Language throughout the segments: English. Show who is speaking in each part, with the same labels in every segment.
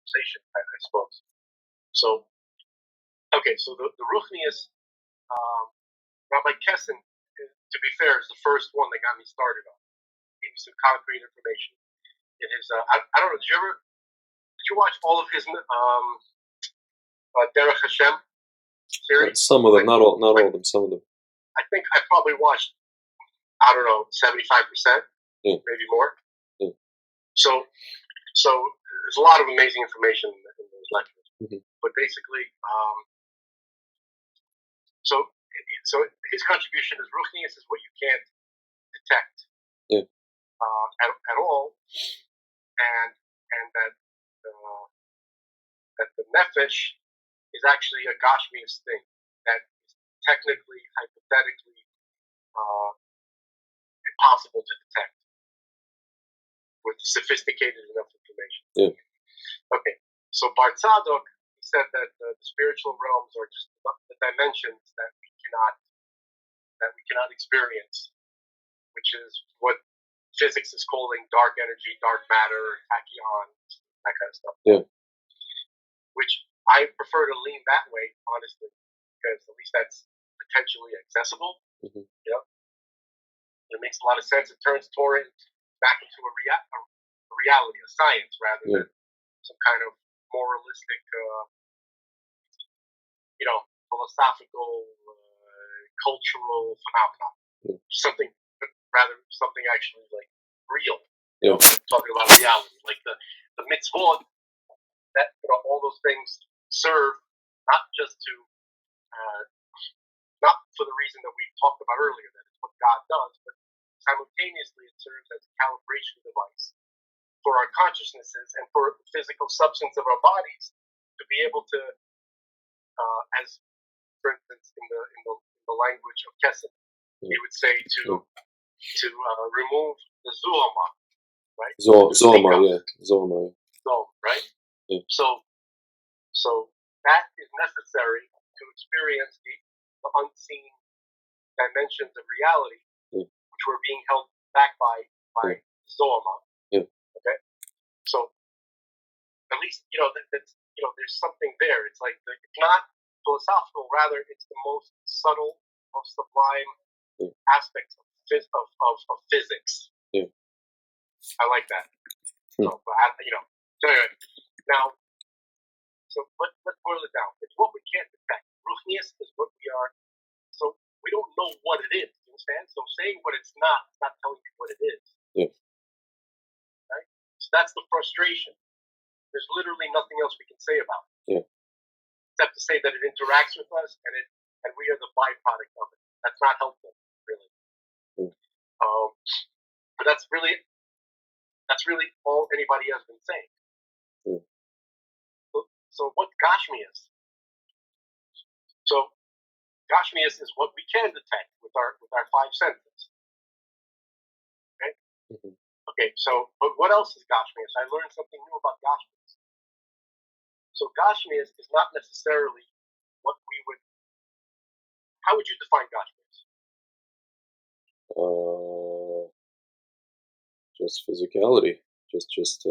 Speaker 1: conversation, I suppose. So, okay, so the Ruchnius, Rabbi Kessin, to be fair, is the first one that got me started on. Gave me some concrete information. In his, I don't know, did you watch all of his Derech Hashem series?
Speaker 2: Some of them, not all of them, some of them.
Speaker 1: I think I probably watched, I don't know, 75%, maybe more.
Speaker 2: Yeah.
Speaker 1: So there's a lot of amazing information in those lectures.
Speaker 2: Mm-hmm.
Speaker 1: But basically, so his contribution is Ruchnius is what you can't detect at all, and that the nefesh is actually a Gashmius thing that is technically, hypothetically, impossible to detect with sophisticated enough information.
Speaker 2: Yeah.
Speaker 1: Okay, so Bar Tzadok, he said that the spiritual realms are just the dimensions that we cannot experience, which is what physics is calling dark energy, dark matter, tachyons, that kind of stuff.
Speaker 2: Yeah.
Speaker 1: Which I prefer to lean that way, honestly, because at least that's potentially accessible.
Speaker 2: Mm-hmm.
Speaker 1: You know, it makes a lot of sense. It turns Torah back into a reality, a science, rather than some kind of moralistic, philosophical, cultural phenomenon. Something actually like real. You know, talking about reality, like the mitzvot, that all those things serve not just to, not for the reason that we talked about earlier, that it's what God does, but simultaneously it serves as a calibration device for our consciousnesses and for the physical substance of our bodies to be able to, as for instance in the language of Kesed, he would say to remove the zuhama, right?
Speaker 2: Zoma,
Speaker 1: right?
Speaker 2: Yeah.
Speaker 1: So that is necessary to experience the unseen dimensions of reality, which were being held back by Zohama.
Speaker 2: Yeah.
Speaker 1: Okay. So at least there's something there. It's like it's not philosophical, rather it's the most subtle, most sublime aspects of physics.
Speaker 2: Yeah.
Speaker 1: I like that. So anyway, now, so let's boil it down. It's what we can't detect. Ruchnius is what we are. So we don't know what it is. You understand? So saying what it's not telling you what it is.
Speaker 2: Yeah.
Speaker 1: Right? So that's the frustration. There's literally nothing else we can say about it.
Speaker 2: Yeah.
Speaker 1: Except to say that it interacts with us and we are the byproduct of it. That's not helpful, really.
Speaker 2: Yeah.
Speaker 1: But that's really all anybody has been saying.
Speaker 2: Yeah.
Speaker 1: So what's Gashmius? So Gashmius is what we can detect with our five senses. Okay?
Speaker 2: Mm-hmm.
Speaker 1: Okay, so but what else is Gashmius? I learned something new about Gashmius. So Gashmius is not necessarily what we would. How would you define Gashmius?
Speaker 2: Just physicality. Just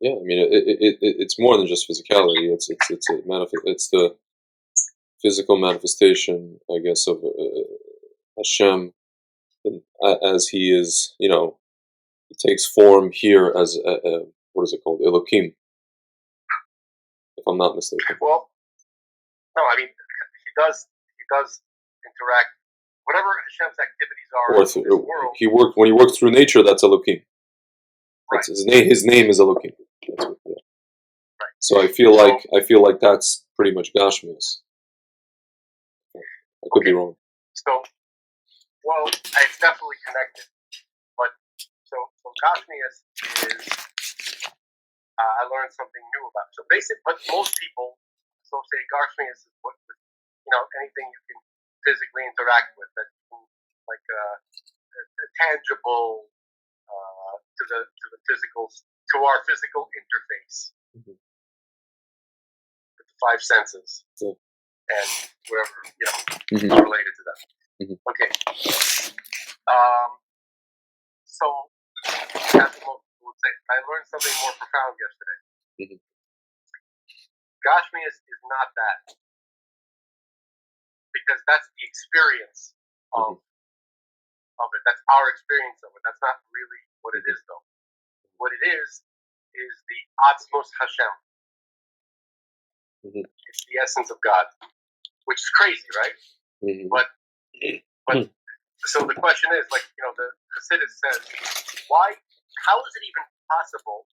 Speaker 2: yeah. I mean, it's more than just physicality. It's the physical manifestation, I guess, of Hashem, as He is. He takes form here as what is it called, Elohim, if I'm not mistaken.
Speaker 1: Well, no, I mean he does interact. Whatever Hashem's activities are in this world,
Speaker 2: when he works through nature, that's Elohim. That's
Speaker 1: right.
Speaker 2: His name is Elohim.
Speaker 1: Right.
Speaker 2: So I feel like that's pretty much Gashmius. I could be wrong.
Speaker 1: So, well, it's definitely connected. But so Gashmius is I learned something new about it. So but most people associate Gashmius is what anything you can physically interact with, that like a tangible to the physical, to our physical interface with the five senses and whatever related to that. Okay. So as most people would say, I learned something more profound yesterday.
Speaker 2: Mhm.
Speaker 1: Gashmias is not that, because that's the experience of it. That's our experience of it. That's not really what it is, though. What it is the Atzmos Hashem.
Speaker 2: Mhm.
Speaker 1: It's the essence of God, which is crazy, right?
Speaker 2: Mhm.
Speaker 1: But so the question is, like, the Chassidus says, why? How is it even possible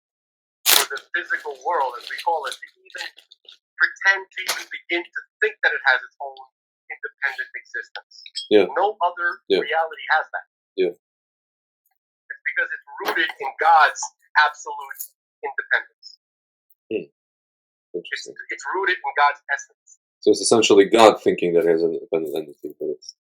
Speaker 1: for the physical world, as we call it, to even pretend to even begin to think that it has its own independent existence?
Speaker 2: Yeah.
Speaker 1: No other reality has that.
Speaker 2: Yeah.
Speaker 1: It's because it's rooted in God's absolute independence.
Speaker 2: Interesting.
Speaker 1: It's rooted in God's essence.
Speaker 2: So it's essentially God thinking that it has an independent entity, but it's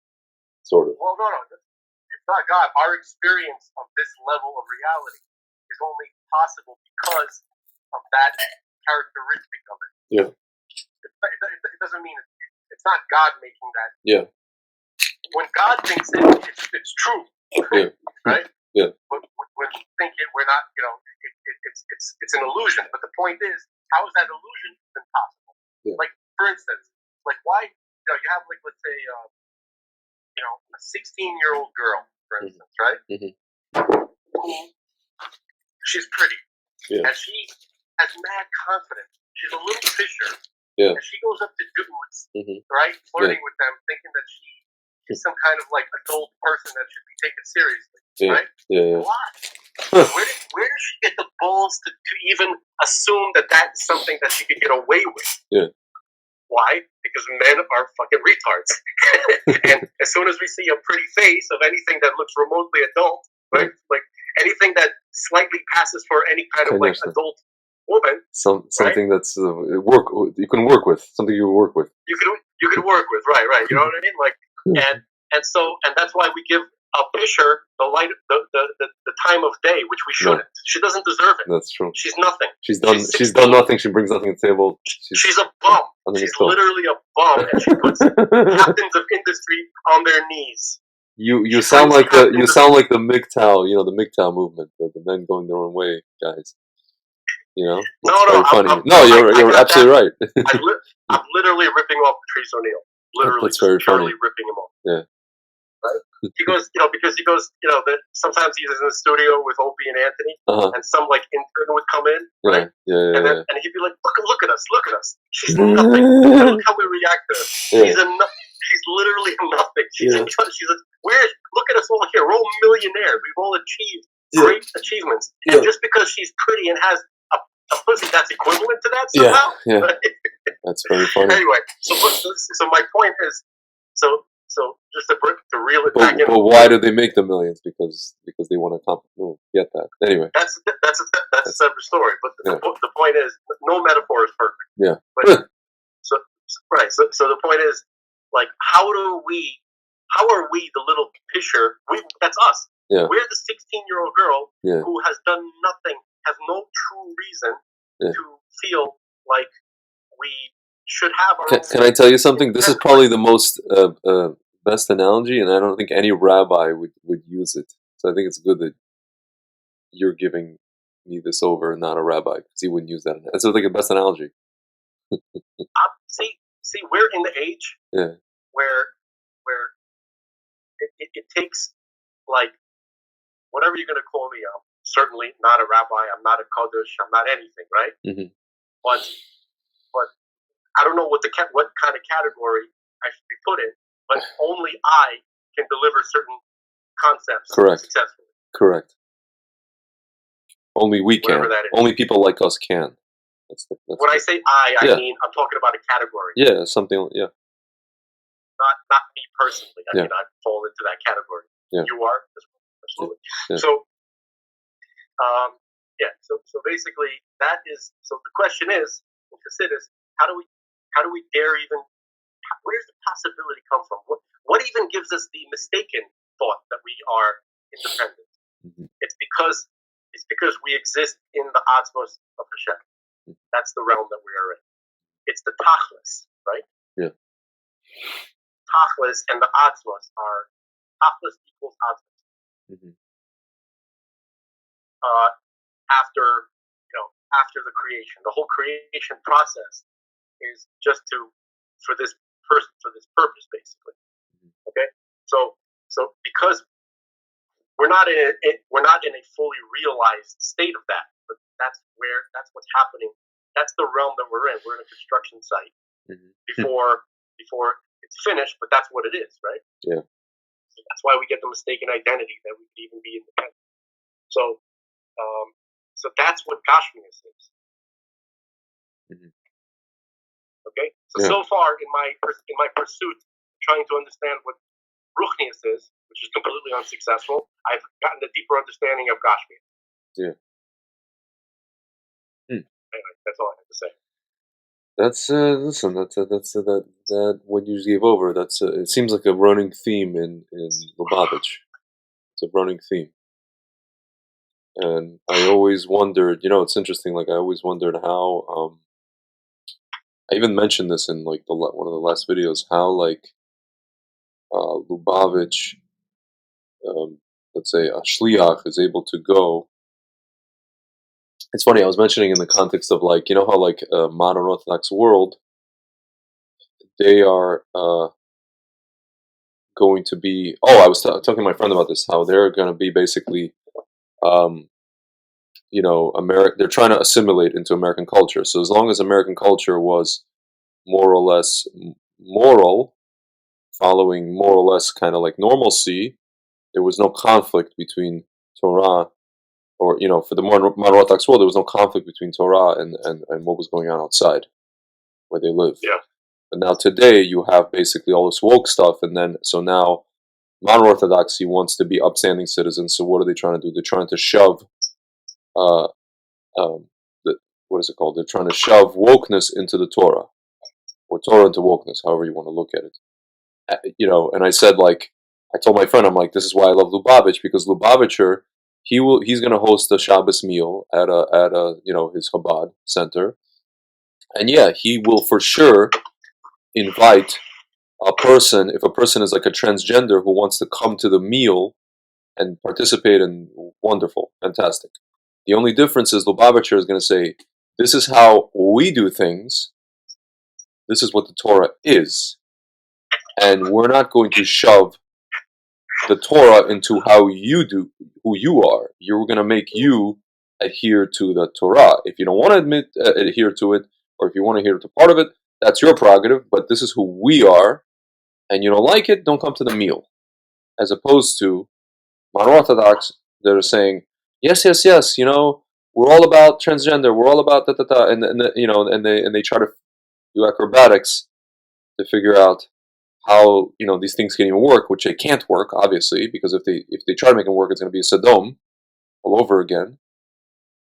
Speaker 2: sort of.
Speaker 1: Well, no. It's not God. Our experience of this level of reality is only possible because of that characteristic of it.
Speaker 2: Yeah.
Speaker 1: It doesn't mean it's not God making that.
Speaker 2: Yeah.
Speaker 1: When God thinks it's true.
Speaker 2: Yeah.
Speaker 1: Right?
Speaker 2: Yeah.
Speaker 1: But when we think it, we're not, it's an illusion. But the point is, how is that illusion even possible?
Speaker 2: Yeah.
Speaker 1: Like, for instance, like, why, you have, like, let's say, a 16-year-old girl, for instance, right? Who, she's pretty.
Speaker 2: Yeah.
Speaker 1: And she has mad confidence. She's a little fisher.
Speaker 2: Yeah.
Speaker 1: And she goes up to dudes, right? Flirting with them, thinking that she's some kind of, like, adult person that should be taken seriously, right?
Speaker 2: Yeah.
Speaker 1: Why? Where does she get the balls to even assume that that's something that she could get away with?
Speaker 2: Yeah.
Speaker 1: Why? Because men are fucking retards. And as soon as we see a pretty face of anything that looks remotely adult, right? Like anything that slightly passes for any kind of like adult woman,
Speaker 2: something that's you can work with, something you work with.
Speaker 1: You can work with, right? You know what I mean? Like, and that's why we give a fisher the light, the time of day, which we shouldn't. No. She doesn't deserve it.
Speaker 2: That's true.
Speaker 1: She's nothing.
Speaker 2: She's done nothing. She brings nothing to the table.
Speaker 1: She's a bum. She's literally a bum, and she puts captains of industry on their knees.
Speaker 2: You sound like the MGTOW, the MGTOW movement, the men going their own way guys.
Speaker 1: No,
Speaker 2: funny. You're absolutely right.
Speaker 1: I'm literally ripping off Patrice O'Neill. Literally,
Speaker 2: that's very funny.
Speaker 1: Ripping him off.
Speaker 2: Yeah.
Speaker 1: Right? He goes, because he goes, that sometimes he's in the studio with Opie and Anthony, and some like intern would come in, right? And he'd be like, look at us. She's nothing. Look how we react to her. She's literally nothing. Look at us all here. We're all millionaires. We've all achieved great achievements. And just because she's pretty and has a pussy that's equivalent to that somehow.
Speaker 2: Yeah. That's very funny.
Speaker 1: Anyway, so my point is, so just to reel it back in.
Speaker 2: But why do they make the millions? Because they want to get that. Anyway,
Speaker 1: that's a separate story. But the point is, no metaphor is perfect.
Speaker 2: Yeah.
Speaker 1: But so the point is, like, how are we, the little fisher? That's us.
Speaker 2: Yeah.
Speaker 1: We're the 16-year-old girl who has done nothing, has no true reason to feel like we should have our own.
Speaker 2: Can I tell you something? This is probably the most best analogy, and I don't think any rabbi would use it. So I think it's good that you're giving me this over and not a rabbi, because he wouldn't use that. That's like the best analogy.
Speaker 1: See, we're in the age where it takes, like, whatever you're going to call me. I'm certainly not a rabbi. I'm not a kodesh. I'm not anything, right? But I don't know what kind of category I should be put in. But only I can deliver certain concepts successfully.
Speaker 2: Correct. Only we can. Only people like us can. That's
Speaker 1: when I say I mean I'm talking about a category.
Speaker 2: Yeah, something. Yeah.
Speaker 1: Not me personally. I mean, I fall into that category.
Speaker 2: Yeah.
Speaker 1: You are, absolutely.
Speaker 2: Yeah.
Speaker 1: So, So basically, that is. So the question is, how do we dare even? Where does the possibility come from? What even gives us the mistaken thought that we are independent? It's because we exist in the Atzmos of Hashem. That's the realm that we are in. It's the Tachlis, right?
Speaker 2: Yeah.
Speaker 1: Tachlis and the Atzmos are Tachlis equals Atzmos. after the creation. The whole creation process is just for this purpose, basically. Okay, so because we're not in a fully realized state of that, but that's what's happening. That's the realm that we're in. We're in a construction site before it's finished, but that's what it is, right?
Speaker 2: Yeah.
Speaker 1: So that's why we get the mistaken identity that we could even be independent. So that's what Gashmias is. Okay. So far in my pursuit, trying to understand what Ruchnius is, which is completely unsuccessful, I've gotten a deeper understanding of Gashmias.
Speaker 2: Yeah.
Speaker 1: Anyway, that's all I have to say.
Speaker 2: That's listen. That what you gave over. That's it seems like a running theme in Lubavitch. It's a running theme, and I always wondered. It's interesting. Like I always wondered how. I even mentioned this in like one of the last videos. How like Lubavitch, let's say a shliach is able to go. It's funny. I was mentioning in the context of like how like modern Orthodox world, they are going to be. Oh, I was talking to my friend about this. How they're going to be basically, they're trying to assimilate into American culture. So as long as American culture was more or less moral, following more or less kind of like normalcy, there was no conflict between Torah, or for the modern Orthodox world, there was no conflict between Torah and what was going on outside where they live.
Speaker 1: Yeah.
Speaker 2: But now today you have basically all this woke stuff, and then so now modern Orthodoxy wants to be upstanding citizens. So what are they trying to do? They're trying to shove, uh, what is it called? They're trying to shove wokeness into the Torah, or Torah into wokeness, however you want to look at it. And I said, like, I told my friend, I'm like, this is why I love Lubavitch, because Lubavitcher, he's going to host a Shabbos meal at his Chabad center, and yeah, he will for sure invite a person, if a person is like a transgender who wants to come to the meal and participate in, wonderful, fantastic. The only difference is Lubavitcher is going to say, this is how we do things, this is what the Torah is, and we're not going to shove the Torah into how you do, who you are. You're going to make you adhere to the Torah. If you don't want to adhere to it, or if you want to adhere to part of it, that's your prerogative, but this is who we are, and you don't like it, don't come to the meal. As opposed to modern Orthodox, they're saying, yes, we're all about transgender, we're all about da, and they try to do acrobatics to figure out how these things can even work, which they can't work, obviously, because if they try to make them work, it's going to be a Sodom all over again.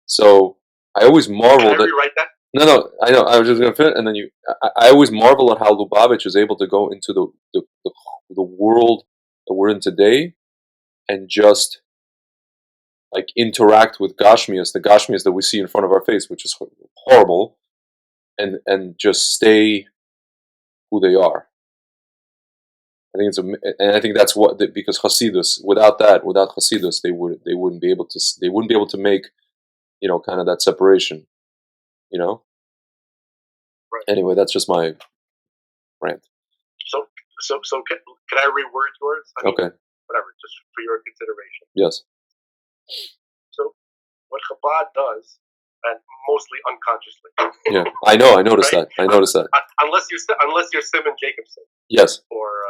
Speaker 2: So I always marveled.
Speaker 1: Can I rewrite that?
Speaker 2: No, I know. I was just going to finish, and then I always marvel at how Lubavitch is able to go into the world that we're in today, and just like interact with Gashmias, the Gashmias that we see in front of our face, which is horrible, and just stay who they are. I think and I think that's what because Hasidus, without Hasidus, they wouldn't be able to make kind of that separation.
Speaker 1: Right.
Speaker 2: Anyway, that's just my rant.
Speaker 1: So can I reword yours?
Speaker 2: Okay.
Speaker 1: Whatever, just for your consideration.
Speaker 2: Yes.
Speaker 1: So what Chabad does, and mostly unconsciously.
Speaker 2: Yeah, I know. I noticed
Speaker 1: right?
Speaker 2: that. I noticed that.
Speaker 1: Unless you're Simon Jacobson.
Speaker 2: Yes.
Speaker 1: Or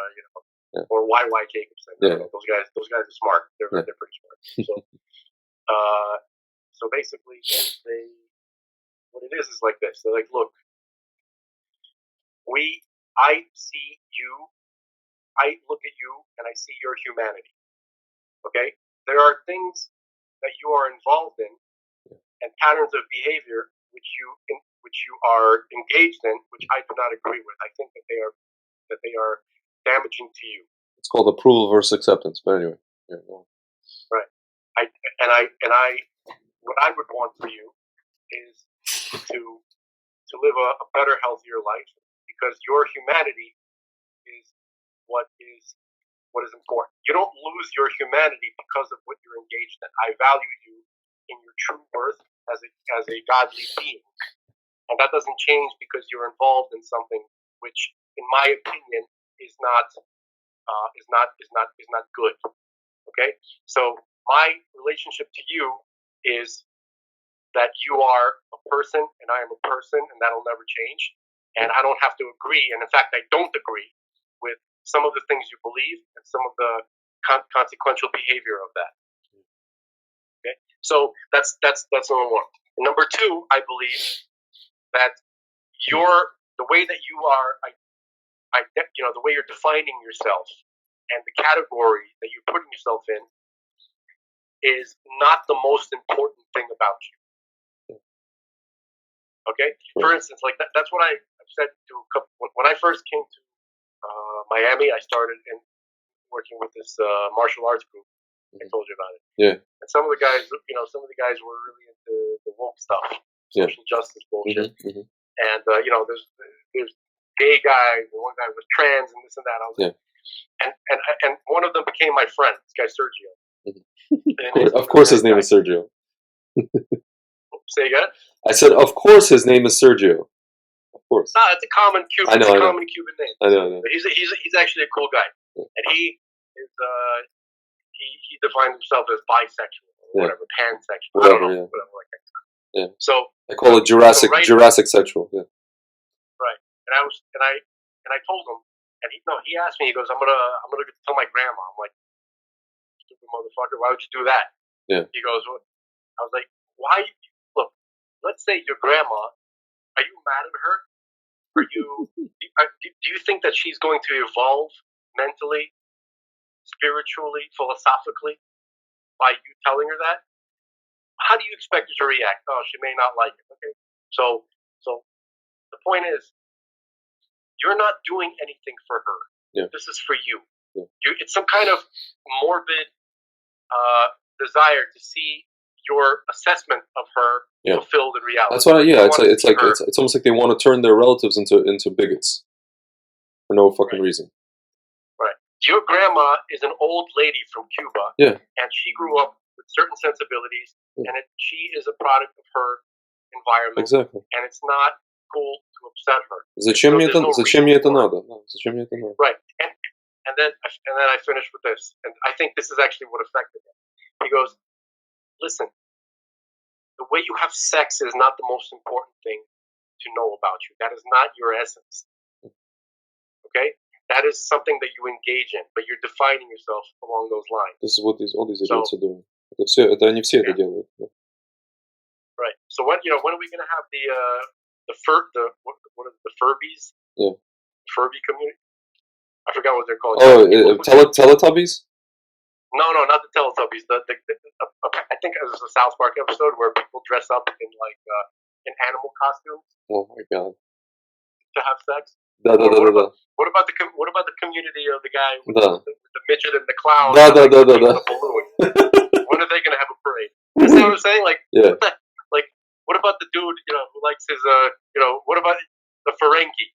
Speaker 1: or YY Jacobson.
Speaker 2: Yeah.
Speaker 1: Those guys are smart. They're pretty smart. So basically, what it is like this. They're like, look, I see you. I look at you and I see your humanity. Okay? There are things that you are involved in and patterns of behavior which you are engaged in, which I do not agree with. I think that they are damaging to you.
Speaker 2: It's called approval versus acceptance. But anyway, yeah,
Speaker 1: right. What I would want for you is to live a better, healthier life, because your humanity is what is important. You don't lose your humanity because of what you're engaged in. I value you in your true worth as a godly being, and that doesn't change because you're involved in something which, in my opinion, is not good. Okay, so my relationship to you is that you are a person and I am a person, and that'll never change. And I don't have to agree, and in fact, I don't agree with some of the things you believe and some of the consequential behavior of that. Okay, so that's number one. And number two, I believe that the way that you are, the way you're defining yourself and the category that you're putting yourself in is not the most important thing about you. Okay? For instance, like that's what I've said to a couple. When I first came to Miami, I started working with this martial arts group. I told you about it.
Speaker 2: Yeah.
Speaker 1: And some of the guys were really into the woke stuff, social justice bullshit.
Speaker 2: Mm-hmm.
Speaker 1: And there's gay guys, and one guy was trans, and this and that. I was and one of them became my friend. This guy Sergio.
Speaker 2: Mm-hmm. Of course, his name is Sergio.
Speaker 1: Say again?
Speaker 2: I said, of course, his name is Sergio. Of course.
Speaker 1: No, it's a common Cuban. Common Cuban name.
Speaker 2: I know.
Speaker 1: But he's actually a cool guy, and he is he defines himself as bisexual or whatever, pansexual.
Speaker 2: Whatever,
Speaker 1: I don't know, whatever like that.
Speaker 2: Yeah.
Speaker 1: So
Speaker 2: I call it Jurassic sexual. Yeah.
Speaker 1: Right. And I told him, and he asked me. He goes, I'm gonna tell my grandma. I'm like, stupid motherfucker, why would you do that?
Speaker 2: Yeah.
Speaker 1: He goes, what? I was like, why? Look, let's say your grandma. Are you mad at her? Are you? Do you think that she's going to evolve mentally, spiritually, philosophically by you telling her that? How do you expect her to react? Oh, she may not like it. Okay. So the point is, you're not doing anything for her.
Speaker 2: Yeah.
Speaker 1: This is for you.
Speaker 2: Yeah.
Speaker 1: It's some kind of morbid desire to see your assessment of her fulfilled in reality.
Speaker 2: That's what. It's almost like they want to turn their relatives into bigots for no fucking reason. Right.
Speaker 1: Your grandma is an old lady from Cuba.
Speaker 2: Yeah.
Speaker 1: And she grew up with certain sensibilities, and she is a product of her environment.
Speaker 2: Exactly.
Speaker 1: And it's not cool to upset her.
Speaker 2: Зачем мне это надо?
Speaker 1: Right. And then I finished with this, and I think this is actually what affected him. He goes, listen, the way you have sex is not the most important thing to know about you. That is not your essence. Okay? That is something that you engage in, but you're defining yourself along those lines.
Speaker 2: This is what all these idiots are doing. Они все это делают.
Speaker 1: Right. So when are we going to have the Furbies?
Speaker 2: Yeah.
Speaker 1: Furby community? I forgot what they're called.
Speaker 2: Oh, Teletubbies?
Speaker 1: No, not the Teletubbies. I think it was a South Park episode where people dress up in in animal costumes.
Speaker 2: Oh my god!
Speaker 1: To have sex.
Speaker 2: What
Speaker 1: about the community of the guy with the midget and the clown?
Speaker 2: The
Speaker 1: balloon. When are they going to have a parade? You see what I'm saying? What about the dude who likes his what about the Ferengi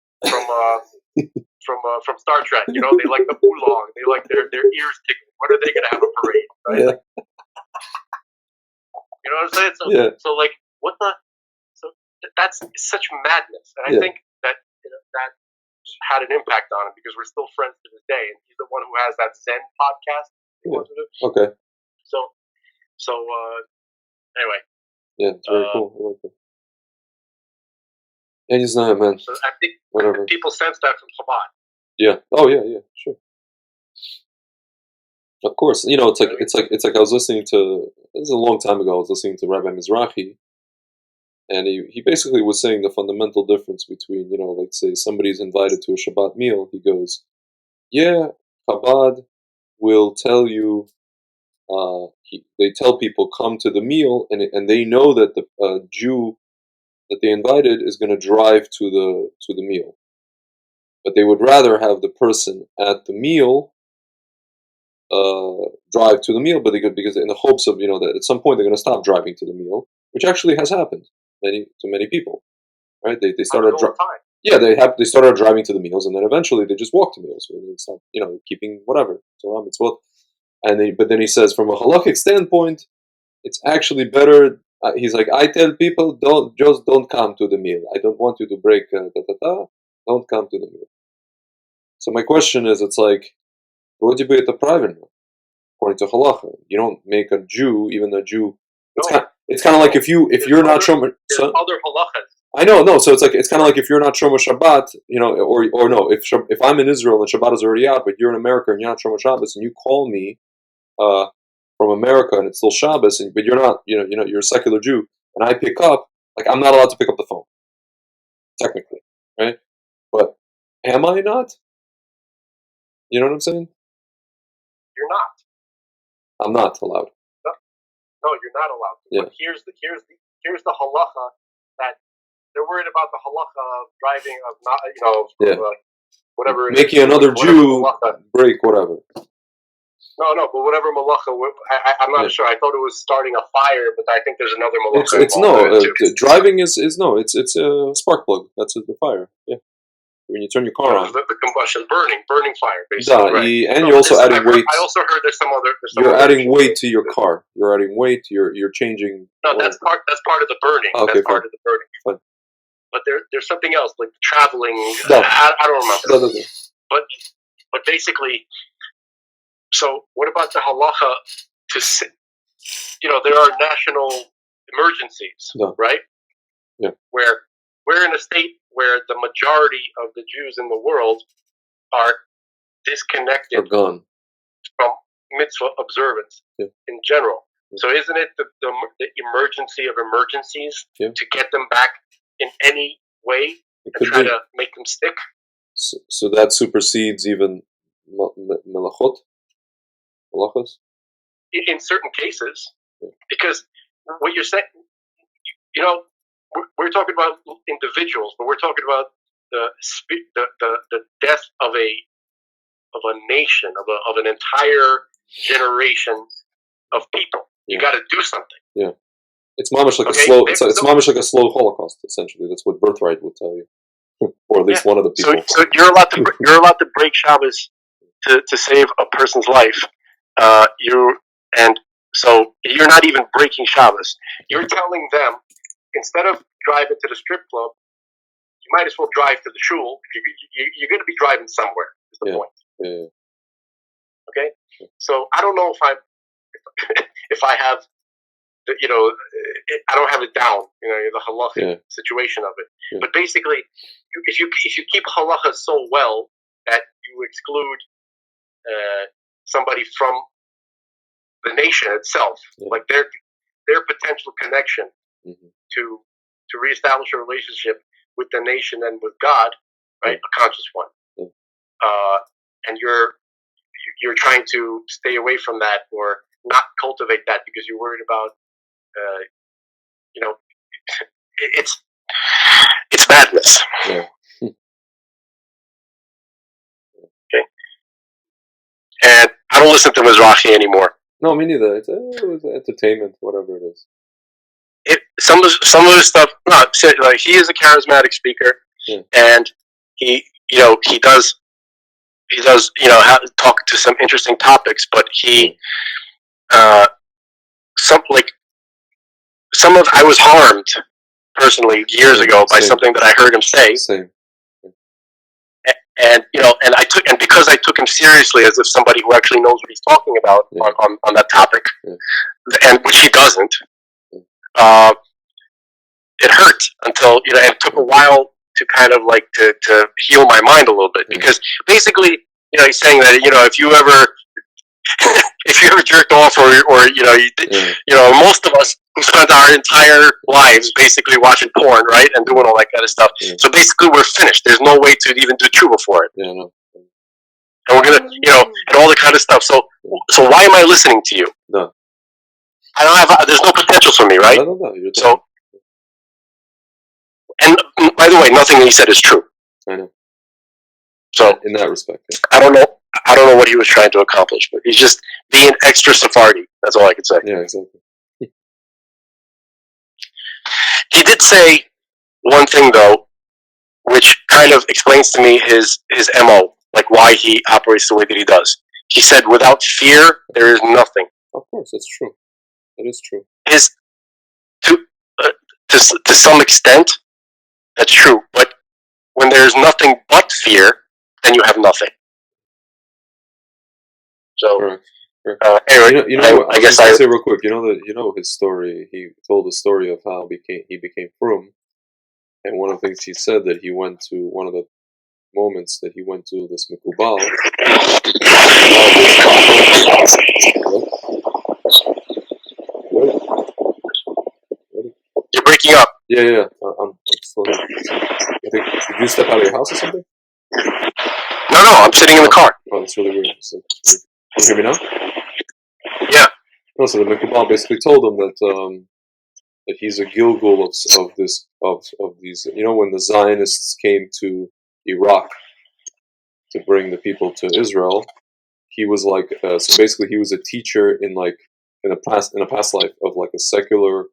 Speaker 1: from Star Trek? They like the oolong. They like their ears tickling. When are they going to have a parade? Right?
Speaker 2: Yeah.
Speaker 1: You know what I'm saying? So what the? So that's such madness, and I think that that had an impact on him because we're still friends to this day, and he's the one who has that Zen podcast.
Speaker 2: Okay.
Speaker 1: So anyway.
Speaker 2: Yeah, it's very cool. I like it. Я не знаю, man.
Speaker 1: So I think
Speaker 2: whatever.
Speaker 1: People sense that from Chabad.
Speaker 2: Yeah. Oh yeah, sure. Of course, it's like I was listening to. This is a long time ago. I was listening to Rabbi Mizrahi, and he basically was saying the fundamental difference between let's say somebody's invited to a Shabbat meal. He goes, yeah, Chabad will tell you. They tell people come to the meal, and they know that the Jew that they invited is going to drive to the meal, but they would rather have the person at the meal drive to the meal, but because in the hopes of that at some point they're going to stop driving to the meal, which actually has happened to many people, right? They started they started driving to the meals, and then eventually they just walk to meals. So they stop keeping whatever it's what. But then he says, from a halakhic standpoint, it's actually better he's like, I tell people, don't come to the meal. I don't want you to break. Don't come to the meal. So my question is, it's like, вроде бы это правильно, according to halacha. You don't make a Jew, even a Jew. It's kind of like if you're not shomer.
Speaker 1: There's other halachas.
Speaker 2: I know, no. So it's kind of like if you're not shomer Shabbat, or no, if I'm in Israel and Shabbat is already out, but you're in America and you're not shomer Shabbos, and you call me from America and it's still Shabbos, but you're not, you're a secular Jew, and I pick up, like I'm not allowed to pick up the phone, technically, right? But am I not? You know what I'm saying?
Speaker 1: You're not.
Speaker 2: I'm not allowed.
Speaker 1: No, you're not allowed to.
Speaker 2: Yeah.
Speaker 1: But here's the halacha that they're worried about, the halacha of driving, of not, whatever.
Speaker 2: Making another Jew break whatever.
Speaker 1: No, but whatever malacha. I'm not sure. I thought it was starting a fire, but I think there's another malacha.
Speaker 2: Driving is no. It's a spark plug. That's the fire. Yeah. When you turn your car on,
Speaker 1: the combustion, burning fire, basically. Right.
Speaker 2: And you're also adding weight.
Speaker 1: I also heard there's some other.
Speaker 2: You're adding weight to your car. You're adding weight. You're changing.
Speaker 1: No, that's part of the burning.
Speaker 2: Okay,
Speaker 1: that's part of the burning.
Speaker 2: Fine.
Speaker 1: But there's something else, like traveling. I don't remember.
Speaker 2: No.
Speaker 1: But basically, so what about the halacha to? There are national emergencies, right?
Speaker 2: Yeah.
Speaker 1: Where we're in a state where the majority of the Jews in the world are disconnected
Speaker 2: gone
Speaker 1: from mitzvah observance in general. So isn't it the emergency of emergencies to get them back in any way and try to make them stick?
Speaker 2: So that supersedes even melachot? Malachos?
Speaker 1: In certain cases, because what you're saying, we're talking about individuals, but we're talking about the death of a nation, of an entire generation of people. You got to do something.
Speaker 2: Yeah, it's mamish like a slow. It's mamish like a slow Holocaust. Essentially, that's what Birthright would tell you, or at least one of the people.
Speaker 1: So you're allowed to break Shabbos to save a person's life. So you're not even breaking Shabbos. You're telling them, instead of driving to the strip club, you might as well drive to the shul. You're going to be driving somewhere. Is the point?
Speaker 2: Yeah.
Speaker 1: Okay. So I don't know if I have, I don't have it down. The halacha situation of it.
Speaker 2: Yeah.
Speaker 1: But basically, if you keep halacha so well that you exclude somebody from the nation itself, like their potential connection to reestablish a relationship with the nation and with God, right? A conscious one. And you're trying to stay away from that or not cultivate that because you're worried about, it's madness.
Speaker 2: Yeah.
Speaker 1: Okay. And I don't listen to Mizrahi anymore.
Speaker 2: No, me neither. It's entertainment, whatever it is.
Speaker 1: Some of the stuff. No, like he is a charismatic speaker, and he does talk to some interesting topics. But he, I was harmed personally years ago by something that I heard him say.
Speaker 2: Same.
Speaker 1: And because I took him seriously as if somebody who actually knows what he's talking about on that topic, and which he doesn't. It hurt until it took a while to kind of like to heal my mind a little bit, because basically he's saying that if you ever jerked off or most of us who spent our entire lives basically watching porn, right, and doing all that kind of stuff. So basically we're finished. There's no way to even do tshuva for it.
Speaker 2: Yeah, no.
Speaker 1: And we're gonna and all the kind of stuff. So why am I listening to you?
Speaker 2: No.
Speaker 1: I don't have. There's no potential for me, right?
Speaker 2: I don't know.
Speaker 1: So. And by the way, nothing he said is true.
Speaker 2: I know.
Speaker 1: So
Speaker 2: in that respect,
Speaker 1: I don't know what he was trying to accomplish, but he's just being extra Sephardi. That's all I can say.
Speaker 2: Yeah, exactly.
Speaker 1: He did say one thing though, which kind of explains to me his MO, like why he operates the way that he does. He said, "Without fear, there is nothing."
Speaker 2: Of course, that's true. That is true.
Speaker 1: to to some extent, that's true. But when there's nothing but fear, then you have nothing. So,
Speaker 2: Correct.
Speaker 1: anyway,
Speaker 2: I guess I say real quick. His story. He told the story of how he became frum, and one of the things he said that he went to one of the moments that he went to this mikubal.
Speaker 1: You're breaking up.
Speaker 2: Yeah. I'm still here. Did you step out of your house or something?
Speaker 1: No, I'm sitting in the car.
Speaker 2: Oh, that's really weird. Can you hear me now?
Speaker 1: Yeah.
Speaker 2: No, so the mikubal basically told him that he's a gilgul of these. When the Zionists came to Iraq to bring the people to Israel, he was like so basically he was a teacher in a past life of like a secular,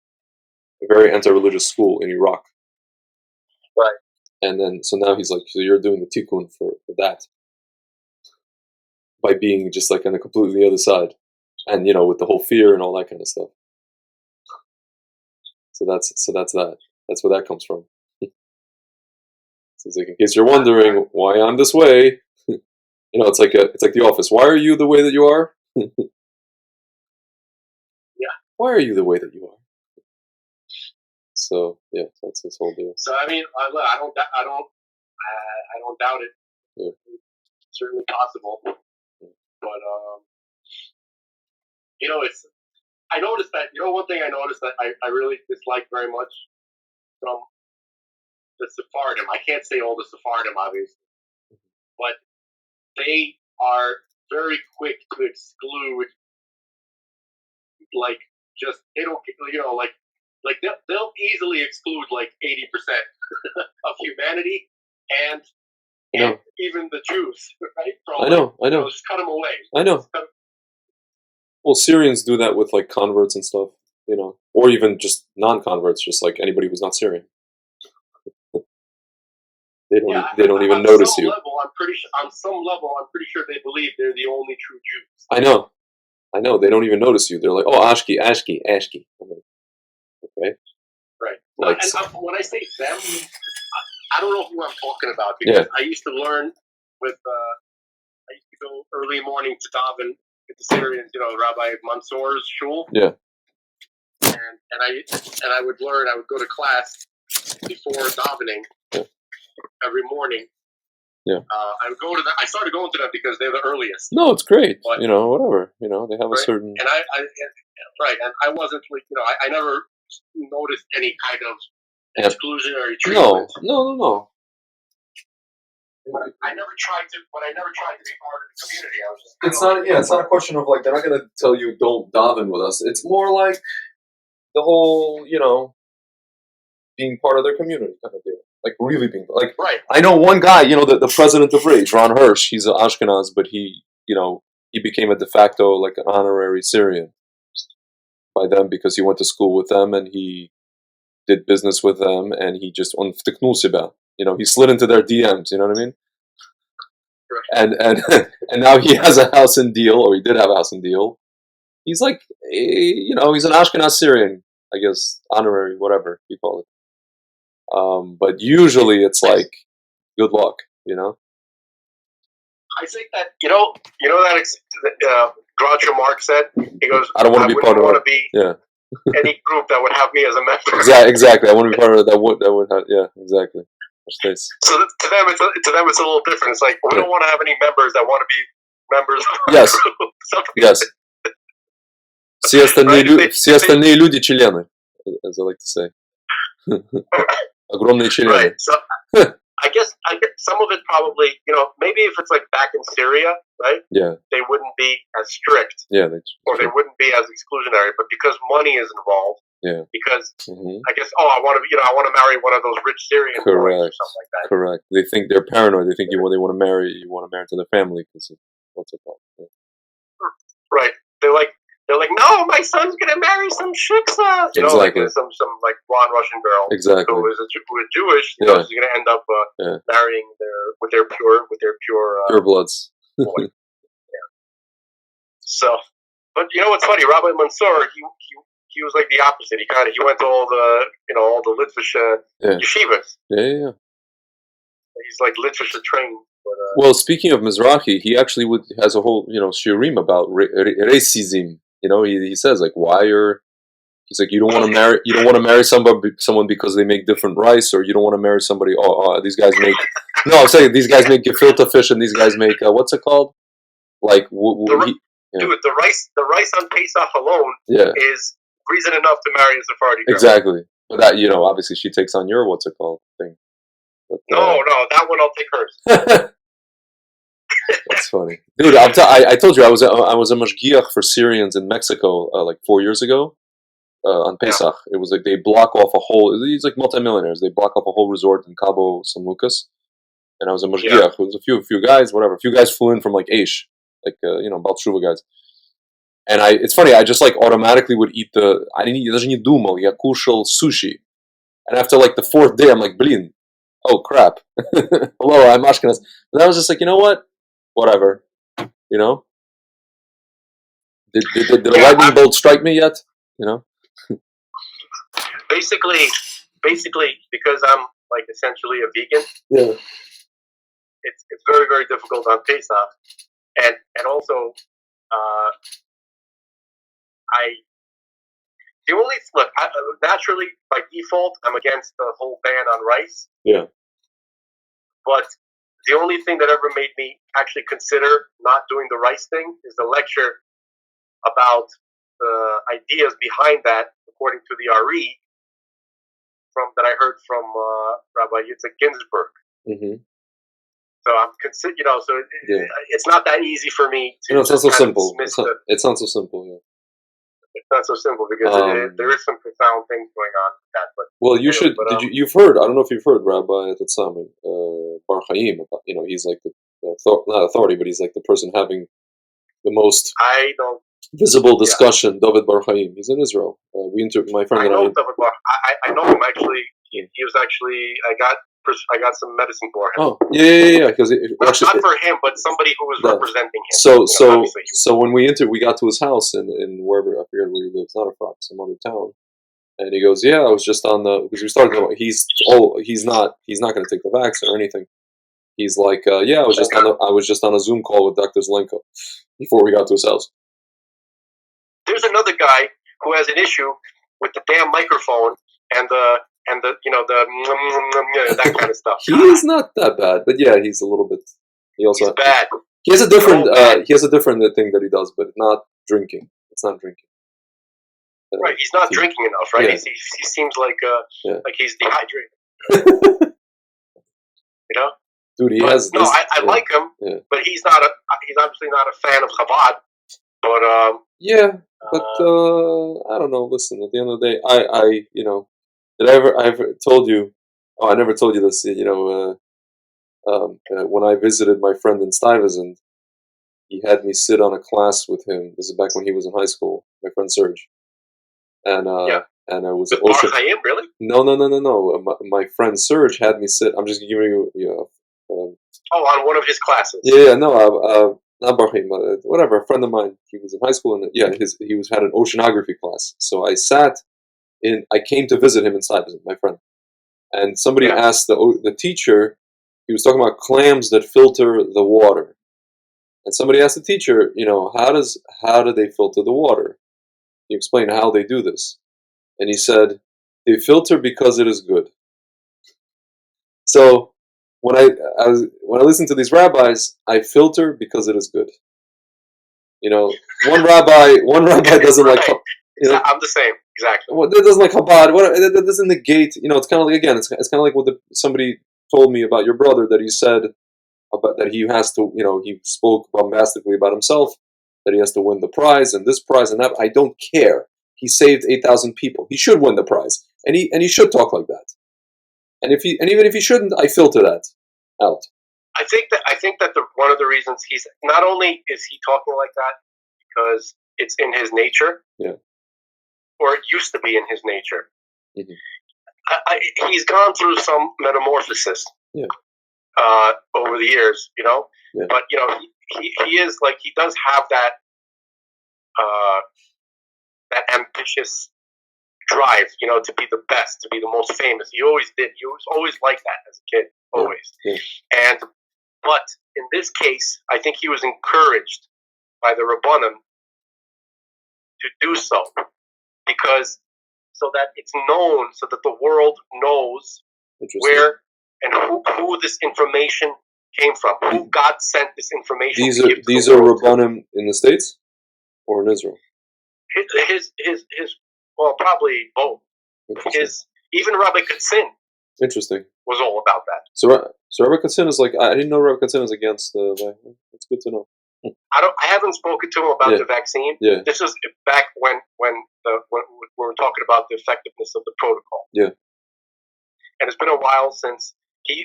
Speaker 2: very anti-religious school in Iraq.
Speaker 1: Right.
Speaker 2: And then so now he's like, so you're doing the tikkun for that by being just like on a completely other side, and with the whole fear and all that kind of stuff. So that's that. That's where that comes from. So it's like, in case you're wondering why I'm this way, it's like The Office. Why are you the way that you are?
Speaker 1: Yeah.
Speaker 2: Why are you the way that you are? So yeah, that's his whole deal.
Speaker 1: So I mean, I don't doubt it. Yeah. It's certainly possible, but it's. I noticed that. One thing I noticed that I really dislike very much from the Sephardim. I can't say all the Sephardim, obviously, but they are very quick to exclude. Like, just they don't, like they'll easily exclude like 80% of humanity and even the Jews, right? From,
Speaker 2: I know.
Speaker 1: Just cut them away.
Speaker 2: I know. Well, Syrians do that with like converts and stuff, or even just non-converts, just like anybody who's not Syrian. They don't even notice you.
Speaker 1: On some level, I'm pretty sure they believe they're the only true Jews.
Speaker 2: I know. They don't even notice you. They're like, oh, Ashki. Okay.
Speaker 1: Right. Like, when I say them, I don't know who I'm talking about, because I used to learn with. I used to go early morning to daven with the Syrians, Rabbi Mansour's shul.
Speaker 2: Yeah.
Speaker 1: And I would learn. I would go to class before davening every morning.
Speaker 2: Yeah.
Speaker 1: I would go to I started going to them because they're the earliest.
Speaker 2: No, it's great. But, whatever. They have a certain.
Speaker 1: And and I wasn't like I never noticed any kind of exclusionary treatment.
Speaker 2: No.
Speaker 1: But I never tried to be part of the community. I was just.
Speaker 2: It's not a question of like they're not going to tell you don't daven with us. It's more like the whole being part of their community kind of deal. Like really being like.
Speaker 1: Right.
Speaker 2: I know one guy. The president of Rage, Ron Hirsch. He's an Ashkenaz, but he became a de facto like an honorary Syrian by them because he went to school with them and he did business with them and he just he slid into their DMs. You know what I mean? And now he has a house in Deal, or he did have a house in Deal. He's like, he's an Ashkenaz Syrian, I guess, honorary, whatever you call it. But usually it's like, good luck,
Speaker 1: I think that that Groucho Marx said. He goes,
Speaker 2: I don't want to be part of it. Yeah.
Speaker 1: Any group that would have me as a member.
Speaker 2: Exactly. I want to be part of it. That would have. Yeah. Exactly.
Speaker 1: So to them, it's a little different. It's like we don't want to have any members that want to be members of our group.
Speaker 2: Yes. Все остальные люди члены, as I like to say. Огромные члены.
Speaker 1: Right. So I guess some of it probably, maybe if it's like back in Syria, right?
Speaker 2: Yeah.
Speaker 1: They wouldn't be as strict.
Speaker 2: Yeah.
Speaker 1: Or they wouldn't be as exclusionary, but because money is involved.
Speaker 2: Yeah.
Speaker 1: Because I guess I want to marry one of those rich Syrian boys or something like that.
Speaker 2: Correct. They think they're paranoid. They think they want to marry to their family because of what's it called? Yeah.
Speaker 1: Right. They're like, no, my son's gonna marry some shiksa.
Speaker 2: Exactly.
Speaker 1: Some like blonde Russian girl.
Speaker 2: Exactly.
Speaker 1: Who is Jewish. She's gonna end up marrying their pure
Speaker 2: bloods.
Speaker 1: Yeah. So, but what's funny? Rabbi Mansour, he he was like the opposite. He went to all the Litvish yeshivas.
Speaker 2: Yeah.
Speaker 1: He's like Litvish trained. But,
Speaker 2: well, speaking of Mizrahi, he actually has a whole shiurim about racism. He says like he's like you don't want to marry someone because they make different rice, or you don't want to marry somebody. These guys make no. I'm saying these guys make gefilte fish, and these guys make what's it called? Like
Speaker 1: dude, the rice on Pesach alone is reason enough to marry a Sephardi girl.
Speaker 2: Exactly. But that obviously she takes on your what's it called thing. But,
Speaker 1: no, that one I'll take hers.
Speaker 2: That's funny, dude. I told you I was a mashgiach for Syrians in Mexico like 4 years ago on Pesach. Yeah. It was like they block off a whole. These like multimillionaires. They block off a whole resort in Cabo San Lucas, and I was a mashgiach. Yeah. It was a few guys, whatever. A few guys flew in from like Aish, like Balshuva guys. And it's funny. I just like automatically would eat I didn't eat. Даже не думал. Я кушал sushi, and after like the 4th day, I'm like, blin. Oh crap! Hello, I'm Ashkenaz. But I was just like, you know what? Whatever. Did a lightning bolt strike me yet?
Speaker 1: Basically, because I'm like essentially a vegan.
Speaker 2: Yeah.
Speaker 1: It's very, very difficult on Pesach, and also, naturally by default I'm against the whole ban on rice.
Speaker 2: Yeah.
Speaker 1: But the only thing that ever made me actually consider not doing the rice thing is the lecture about the ideas behind that, according to the RE, that I heard from Rabbi Yitzhak Ginsburg.
Speaker 2: Mm-hmm.
Speaker 1: So I'm it's not that easy for me to.
Speaker 2: It's not so simple. It's not so simple. Yeah.
Speaker 1: It's not so simple because there is some profound things going on with that. But
Speaker 2: well, you should. You've heard? I don't know if you've heard Rabbi Tatsami Bar Chaim. He's like not authority, but he's like the person having the most visible discussion. David Bar Chaim. He's in Israel. My friend.
Speaker 1: I know David Bar. I know him actually. He was actually. I got some medicine for him.
Speaker 2: Oh, yeah. Because
Speaker 1: not for him, but somebody who was representing him.
Speaker 2: So when we got to his house in wherever, I forget where he lives, not a Frock, some other town, and he goes, "Yeah, I was just on because we started. He's not going to take the vaccine or anything. He's like, yeah, I was just on a Zoom call with Dr. Zelenko before we got to his house."
Speaker 1: There's another guy who has an issue with the damn microphone and the that kind of stuff.
Speaker 2: He is not that bad, but yeah, he's a little bit. He's
Speaker 1: bad.
Speaker 2: He has a different. He has a different thing that he does, but not drinking. It's not drinking.
Speaker 1: Right, he's not drinking enough. Right, yeah. He seems like he's dehydrated.
Speaker 2: Dude, he has.
Speaker 1: No, I like him, but he's obviously not a fan of Chabad. But
Speaker 2: yeah, but I don't know. Listen, at the end of the day, did I ever told you? Oh, I never told you this. When I visited my friend in Stuyvesant, he had me sit on a class with him. This is back when he was in high school. My friend Serge, and it was
Speaker 1: with Bar Chaim, really?
Speaker 2: No. My friend Serge had me sit. I'm just giving you.
Speaker 1: On one of his classes.
Speaker 2: Yeah, no, not Bar Chaim, whatever. A friend of mine. He was in high school, and he had an oceanography class. So I came to visit him in Stuyvesant, my friend. And somebody asked the teacher, he was talking about clams that filter the water. And somebody asked the teacher, how do they filter the water? He explained how they do this. And he said, they filter because it is good. So when I listen to these rabbis, I filter because it is good. One rabbi doesn't like.
Speaker 1: I'm the same, exactly.
Speaker 2: Well, that doesn't like Chabad. That doesn't negate. It's kind of like it's kind of like what somebody told me about your brother that he said about that he has to. He spoke bombastically about himself that he has to win the prize and this prize and that. I don't care. He saved 8,000 people. He should win the prize, and he should talk like that. And even if he shouldn't, I filter that out.
Speaker 1: I think that one of the reasons he's not only is he talking like that because it's in his nature.
Speaker 2: Yeah.
Speaker 1: Or it used to be in his nature.
Speaker 2: Mm-hmm.
Speaker 1: He's gone through some metamorphosis over the years,
Speaker 2: Yeah.
Speaker 1: But he is like he does have that ambitious drive, to be the best, to be the most famous. He always did. He was always like that as a kid, always.
Speaker 2: Yeah.
Speaker 1: But in this case, I think he was encouraged by the Rabbanim to do so, because so that it's known, so that the world knows where and who this information came from, who God sent this information.
Speaker 2: These are Rabbanim in the States or in Israel?
Speaker 1: His well, probably both. Even Rabbi Katzin.
Speaker 2: Interesting.
Speaker 1: Was all about that.
Speaker 2: So Rabbi Katzin is like, I didn't know Rabbi Katzin is against the. That's good to know.
Speaker 1: I haven't spoken to him about the vaccine.
Speaker 2: Yeah.
Speaker 1: This is back when we were talking about the effectiveness of the protocol.
Speaker 2: Yeah.
Speaker 1: And it's been a while since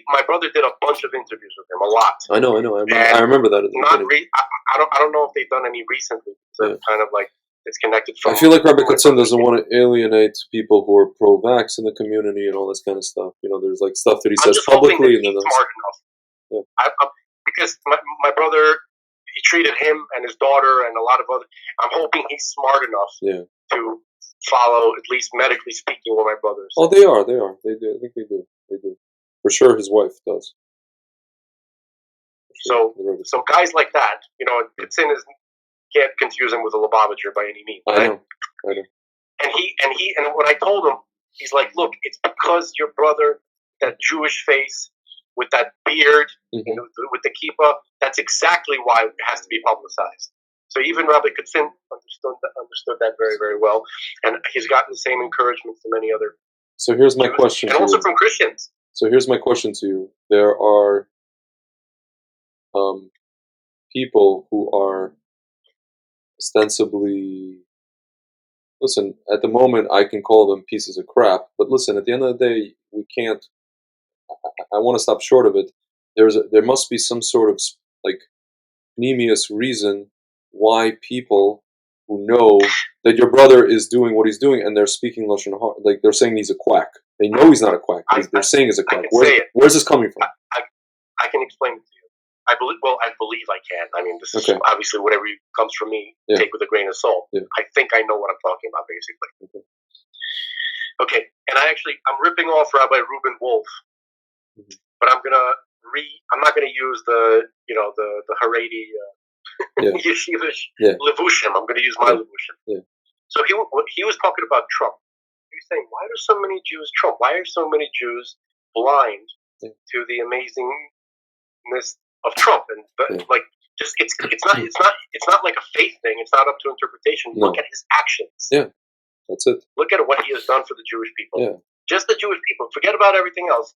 Speaker 1: my brother did a bunch of interviews with him, a lot.
Speaker 2: I know. I remember that.
Speaker 1: I don't know if they've done any recently. So kind of like it's connected from.
Speaker 2: I feel like Rabbi Katzin doesn't want to alienate people who are pro-vax in the community and all this kind of stuff. There's like stuff that he says publicly, and then
Speaker 1: he's smart enough. Yeah. Because my brother, he treated him and his daughter and a lot of other. I'm hoping he's smart enough to follow, at least medically speaking, what my brother is.
Speaker 2: Oh, they are. They do. I think they do. For sure, his wife does.
Speaker 1: Sure. So guys like that, Katzin can't confuse him with a Lubavitcher by any means.
Speaker 2: Right? I know.
Speaker 1: And when I told him, he's like, look, it's because your brother, that Jewish face with that beard, with the kippah, that's exactly why it has to be publicized. So even Rabbi Katzin understood that very, very well, and he's gotten the same encouragement from many other.
Speaker 2: So here's my question,
Speaker 1: and also from Christians.
Speaker 2: So here's my question to you: there are people who are ostensibly, listen, at the moment I can call them pieces of crap, but listen, at the end of the day, we can't. I want to stop short of it. There must be some sort of like pneumius reason why people who know that your brother is doing what he's doing and they're speaking Lashon Hara, like they're saying he's a quack. They know he's not a quack. They're saying he's a quack. Where's this coming from?
Speaker 1: I can explain it to you. I believe I can. I mean, this is obviously whatever comes from me, take with a grain of salt. Yeah. I think I know what I'm talking about, basically. Okay, and I'm ripping off Rabbi Reuben Wolf, but I'm not gonna use the Haredi yeshivish levushim. I'm gonna use my levushim. Yeah. So he was talking about Trump. He was saying, why are so many Jews Trump? Why are so many Jews blind to the amazingness of Trump? And it's not like a faith thing. It's not up to interpretation. No. Look at his actions.
Speaker 2: Yeah, that's it.
Speaker 1: Look at what he has done for the Jewish people.
Speaker 2: Yeah.
Speaker 1: Just the Jewish people. Forget about everything else.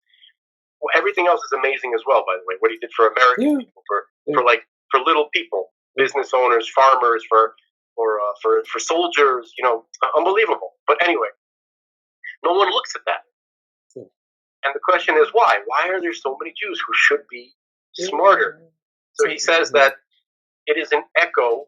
Speaker 1: Well, everything else is amazing as well. By the way, what he did for American people, for little people, business owners, farmers, for soldiers. Unbelievable. But anyway, no one looks at that. And the question is why? Why are there so many Jews who should be smarter? So he says that it is an echo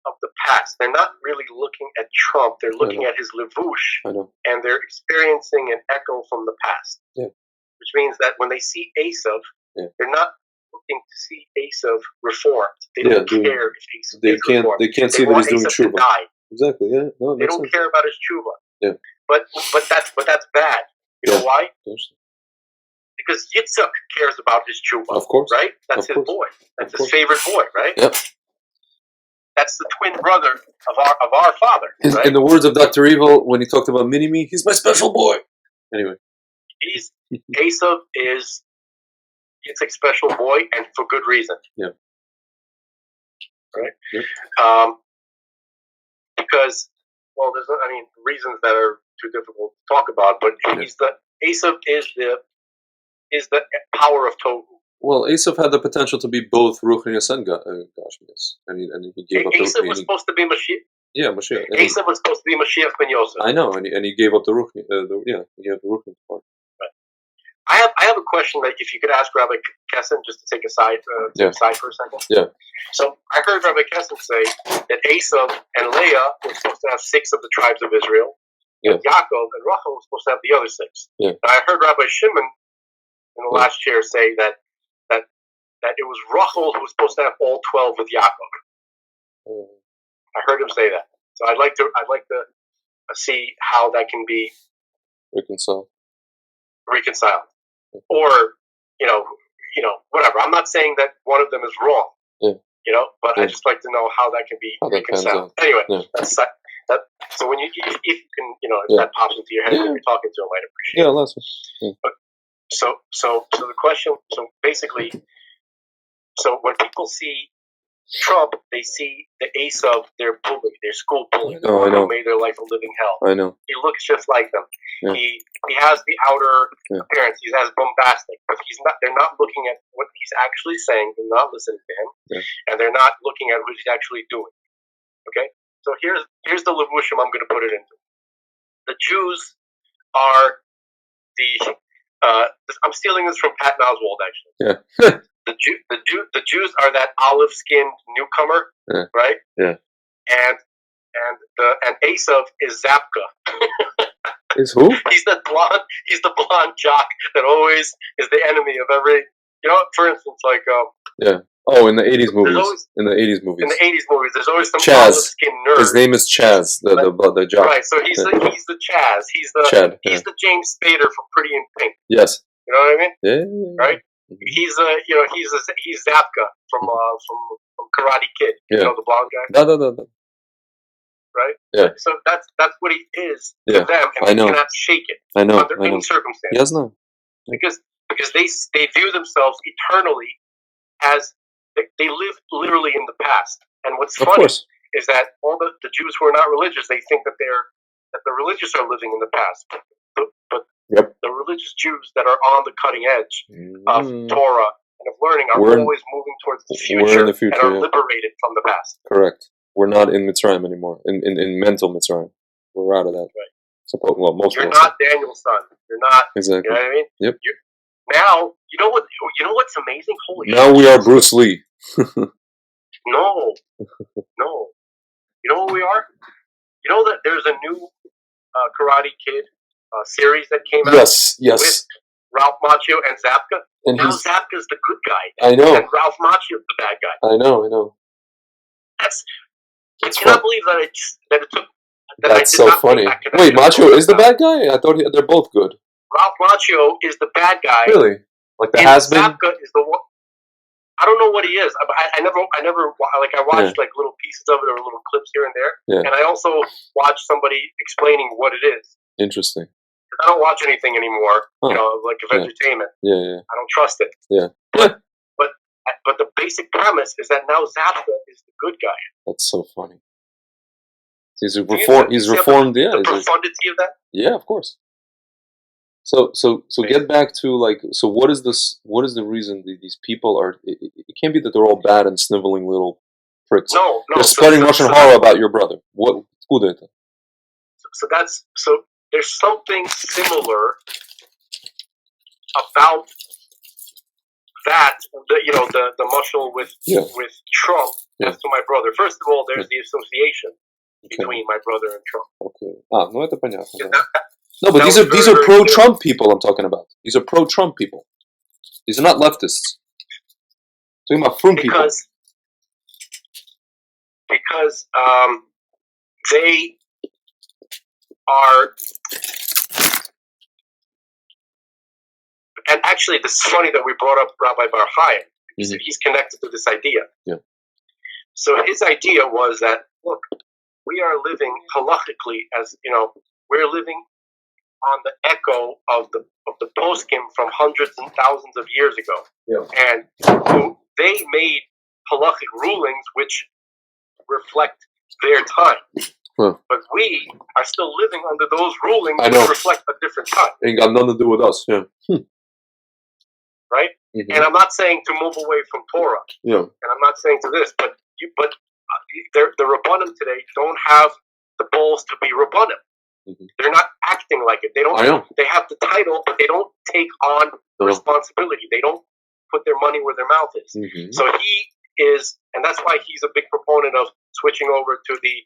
Speaker 1: of the past. They're not really looking at Trump. They're looking at his levush, and they're experiencing an echo from the past.
Speaker 2: Yeah.
Speaker 1: Which means that when they see Esav, they're not looking to see Esav reformed. They don't care if Esav is reformed.
Speaker 2: They can't see that he's doing
Speaker 1: tshuva.
Speaker 2: Exactly. Yeah. No,
Speaker 1: they don't care about his tshuva.
Speaker 2: Yeah.
Speaker 1: But that's bad. You know why? Because Yitzhak cares about his tshuva.
Speaker 2: Of course.
Speaker 1: Right? That's his boy. That's his favorite boy, right?
Speaker 2: Yep.
Speaker 1: That's the twin brother of our father. Right?
Speaker 2: In the words of Dr. Evil, when he talked about Mini-Me, he's my special boy. Anyway.
Speaker 1: Esav is Yitzhak's special boy, and for good reason.
Speaker 2: Yeah.
Speaker 1: Right?
Speaker 2: Yep.
Speaker 1: Because, there's reasons that are too difficult to talk about, but Esav is the power of Tohu.
Speaker 2: Well, Esav had the potential to be both Ruchnius and Gashmius, and he gave up.
Speaker 1: Esav was supposed to be Mashiach.
Speaker 2: Yeah, Mashiach.
Speaker 1: Esav was supposed to be Mashiach ben Yosef.
Speaker 2: I know, and he gave up the Ruchni. He gave the Ruchni part.
Speaker 1: Right. I have a question that if you could ask Rabbi Kessin, just to take aside for a second.
Speaker 2: Yeah.
Speaker 1: So I heard Rabbi Kessin say that Esav and Leah were supposed to have 6 of the tribes of Israel.
Speaker 2: Yeah.
Speaker 1: And Yaakov and Rachel were supposed to have the other 6.
Speaker 2: Yeah.
Speaker 1: And I heard Rabbi Shimon in the last chair say that it was Rachel who was supposed to have all 12 with Yaakov. I heard him say that. So I'd like to see how that can be
Speaker 2: reconciled.
Speaker 1: Or, whatever. I'm not saying that one of them is wrong.
Speaker 2: Yeah.
Speaker 1: But I just like to know how that can be reconciled. Anyway, that's that. So when if you can, if that pops into your head when you're talking to him, I'd appreciate it.
Speaker 2: Yeah, last one.
Speaker 1: But so the question. So basically, when people see Trump, they see the ace of their bully, their school bully, the one who made their life a living hell.
Speaker 2: I know.
Speaker 1: He looks just like them. Yeah. He has the outer appearance. He's as bombastic, but he's not. They're not looking at what he's actually saying. They're not listening to him, and they're not looking at what he's actually doing. Okay, so here's the levushim I'm going to put it into. The Jews are the. I'm stealing this from Patton Oswalt, actually.
Speaker 2: Yeah.
Speaker 1: The Jews are that olive-skinned newcomer, right?
Speaker 2: Yeah.
Speaker 1: And Esav is Zapka.
Speaker 2: Is who?
Speaker 1: He's the blonde jock that always is the enemy of every. For instance, like
Speaker 2: Oh, in the 80s movies. In the 80s movies,
Speaker 1: there's always some
Speaker 2: Chaz.
Speaker 1: olive-skinned nerd.
Speaker 2: His name is Chaz, the jock.
Speaker 1: Right, so he's the Chaz. He's the
Speaker 2: Chad,
Speaker 1: he's the James Spader from Pretty in Pink.
Speaker 2: Yes.
Speaker 1: You know what I mean?
Speaker 2: Yeah.
Speaker 1: Right. He's he's Zapka from Karate Kid. You know, the blonde guy.
Speaker 2: No.
Speaker 1: Right.
Speaker 2: Yeah.
Speaker 1: So that's what he is to them, and they cannot shake it under any circumstance.
Speaker 2: Yes, no.
Speaker 1: Because they view themselves eternally as they live literally in the past. And what's funny is that all the Jews who are not religious, they think that the religious are living in the past, but the religious Jews that are on the cutting edge of Torah and of learning are always moving towards the future, and are liberated from the past.
Speaker 2: Correct. We're not in Mitzrayim anymore. In mental Mitzrayim, we're out of that.
Speaker 1: Right.
Speaker 2: Most
Speaker 1: You're
Speaker 2: of us.
Speaker 1: not Daniel's son. You're not.
Speaker 2: Exactly.
Speaker 1: You know what I mean?
Speaker 2: Yep.
Speaker 1: Now you know what's amazing. Holy shit.
Speaker 2: Now we are Bruce Lee.
Speaker 1: No. You know what we are? You know that there's a new Karate Kid series that came out.
Speaker 2: Yes.
Speaker 1: With Ralph Macchio and Zapka. And now Zapka's the good guy.
Speaker 2: I know.
Speaker 1: And Ralph Macchio's the bad guy.
Speaker 2: I know.
Speaker 1: I cannot believe that it took.
Speaker 2: That's so funny. Wait, Macchio is the bad guy? I thought they're both good.
Speaker 1: Ralph Macchio is the bad guy.
Speaker 2: Really? Like the has-been?
Speaker 1: Zapka is the one. I don't know what he is. I never like. I watched like little pieces of it or little clips here and there, and I also watched somebody explaining what it is.
Speaker 2: Interesting.
Speaker 1: I don't watch anything anymore. Like of entertainment.
Speaker 2: Yeah.
Speaker 1: I don't trust it.
Speaker 2: Yeah.
Speaker 1: But the basic premise is that now Zapka is the good guy.
Speaker 2: That's so funny. He's reformed. Yeah.
Speaker 1: The profundity of that.
Speaker 2: Yeah, of course. So get back to what is the reason these people are? It can't be that they're all bad and sniveling little pricks.
Speaker 1: No.
Speaker 2: They're spreading Russian horror about your brother. Who did that?
Speaker 1: So there's something similar about that. The muscle with Trump. That's to my brother. First of all, there's the association between my brother and Trump.
Speaker 2: Okay. No, это понятно. No, but these are pro-Trump people I'm talking about. These are pro-Trump people. These are not leftists. I'm talking about frum people.
Speaker 1: Because they are, and actually, this is funny that we brought up Rabbi Bar Chaya. He's connected to this idea.
Speaker 2: Yeah.
Speaker 1: So his idea was that, look, we are living halakhically, as we're living on the echo of the poskim from hundreds and thousands of years ago.
Speaker 2: Yeah.
Speaker 1: And so they made halachic rulings which reflect their time.
Speaker 2: Huh.
Speaker 1: But we are still living under those rulings which reflect a different time.
Speaker 2: Ain't got nothing to do with us. Yeah.
Speaker 1: Right? Mm-hmm. And I'm not saying to move away from Torah.
Speaker 2: Yeah.
Speaker 1: And I'm not saying to this, but the Rabbanim today don't have the balls to be Rabbanim. Mm-hmm. They're not acting like it. They don't. They have the title, but they don't take on the responsibility. They don't put their money where their mouth is. Mm-hmm. So he is, and that's why he's a big proponent of switching over to the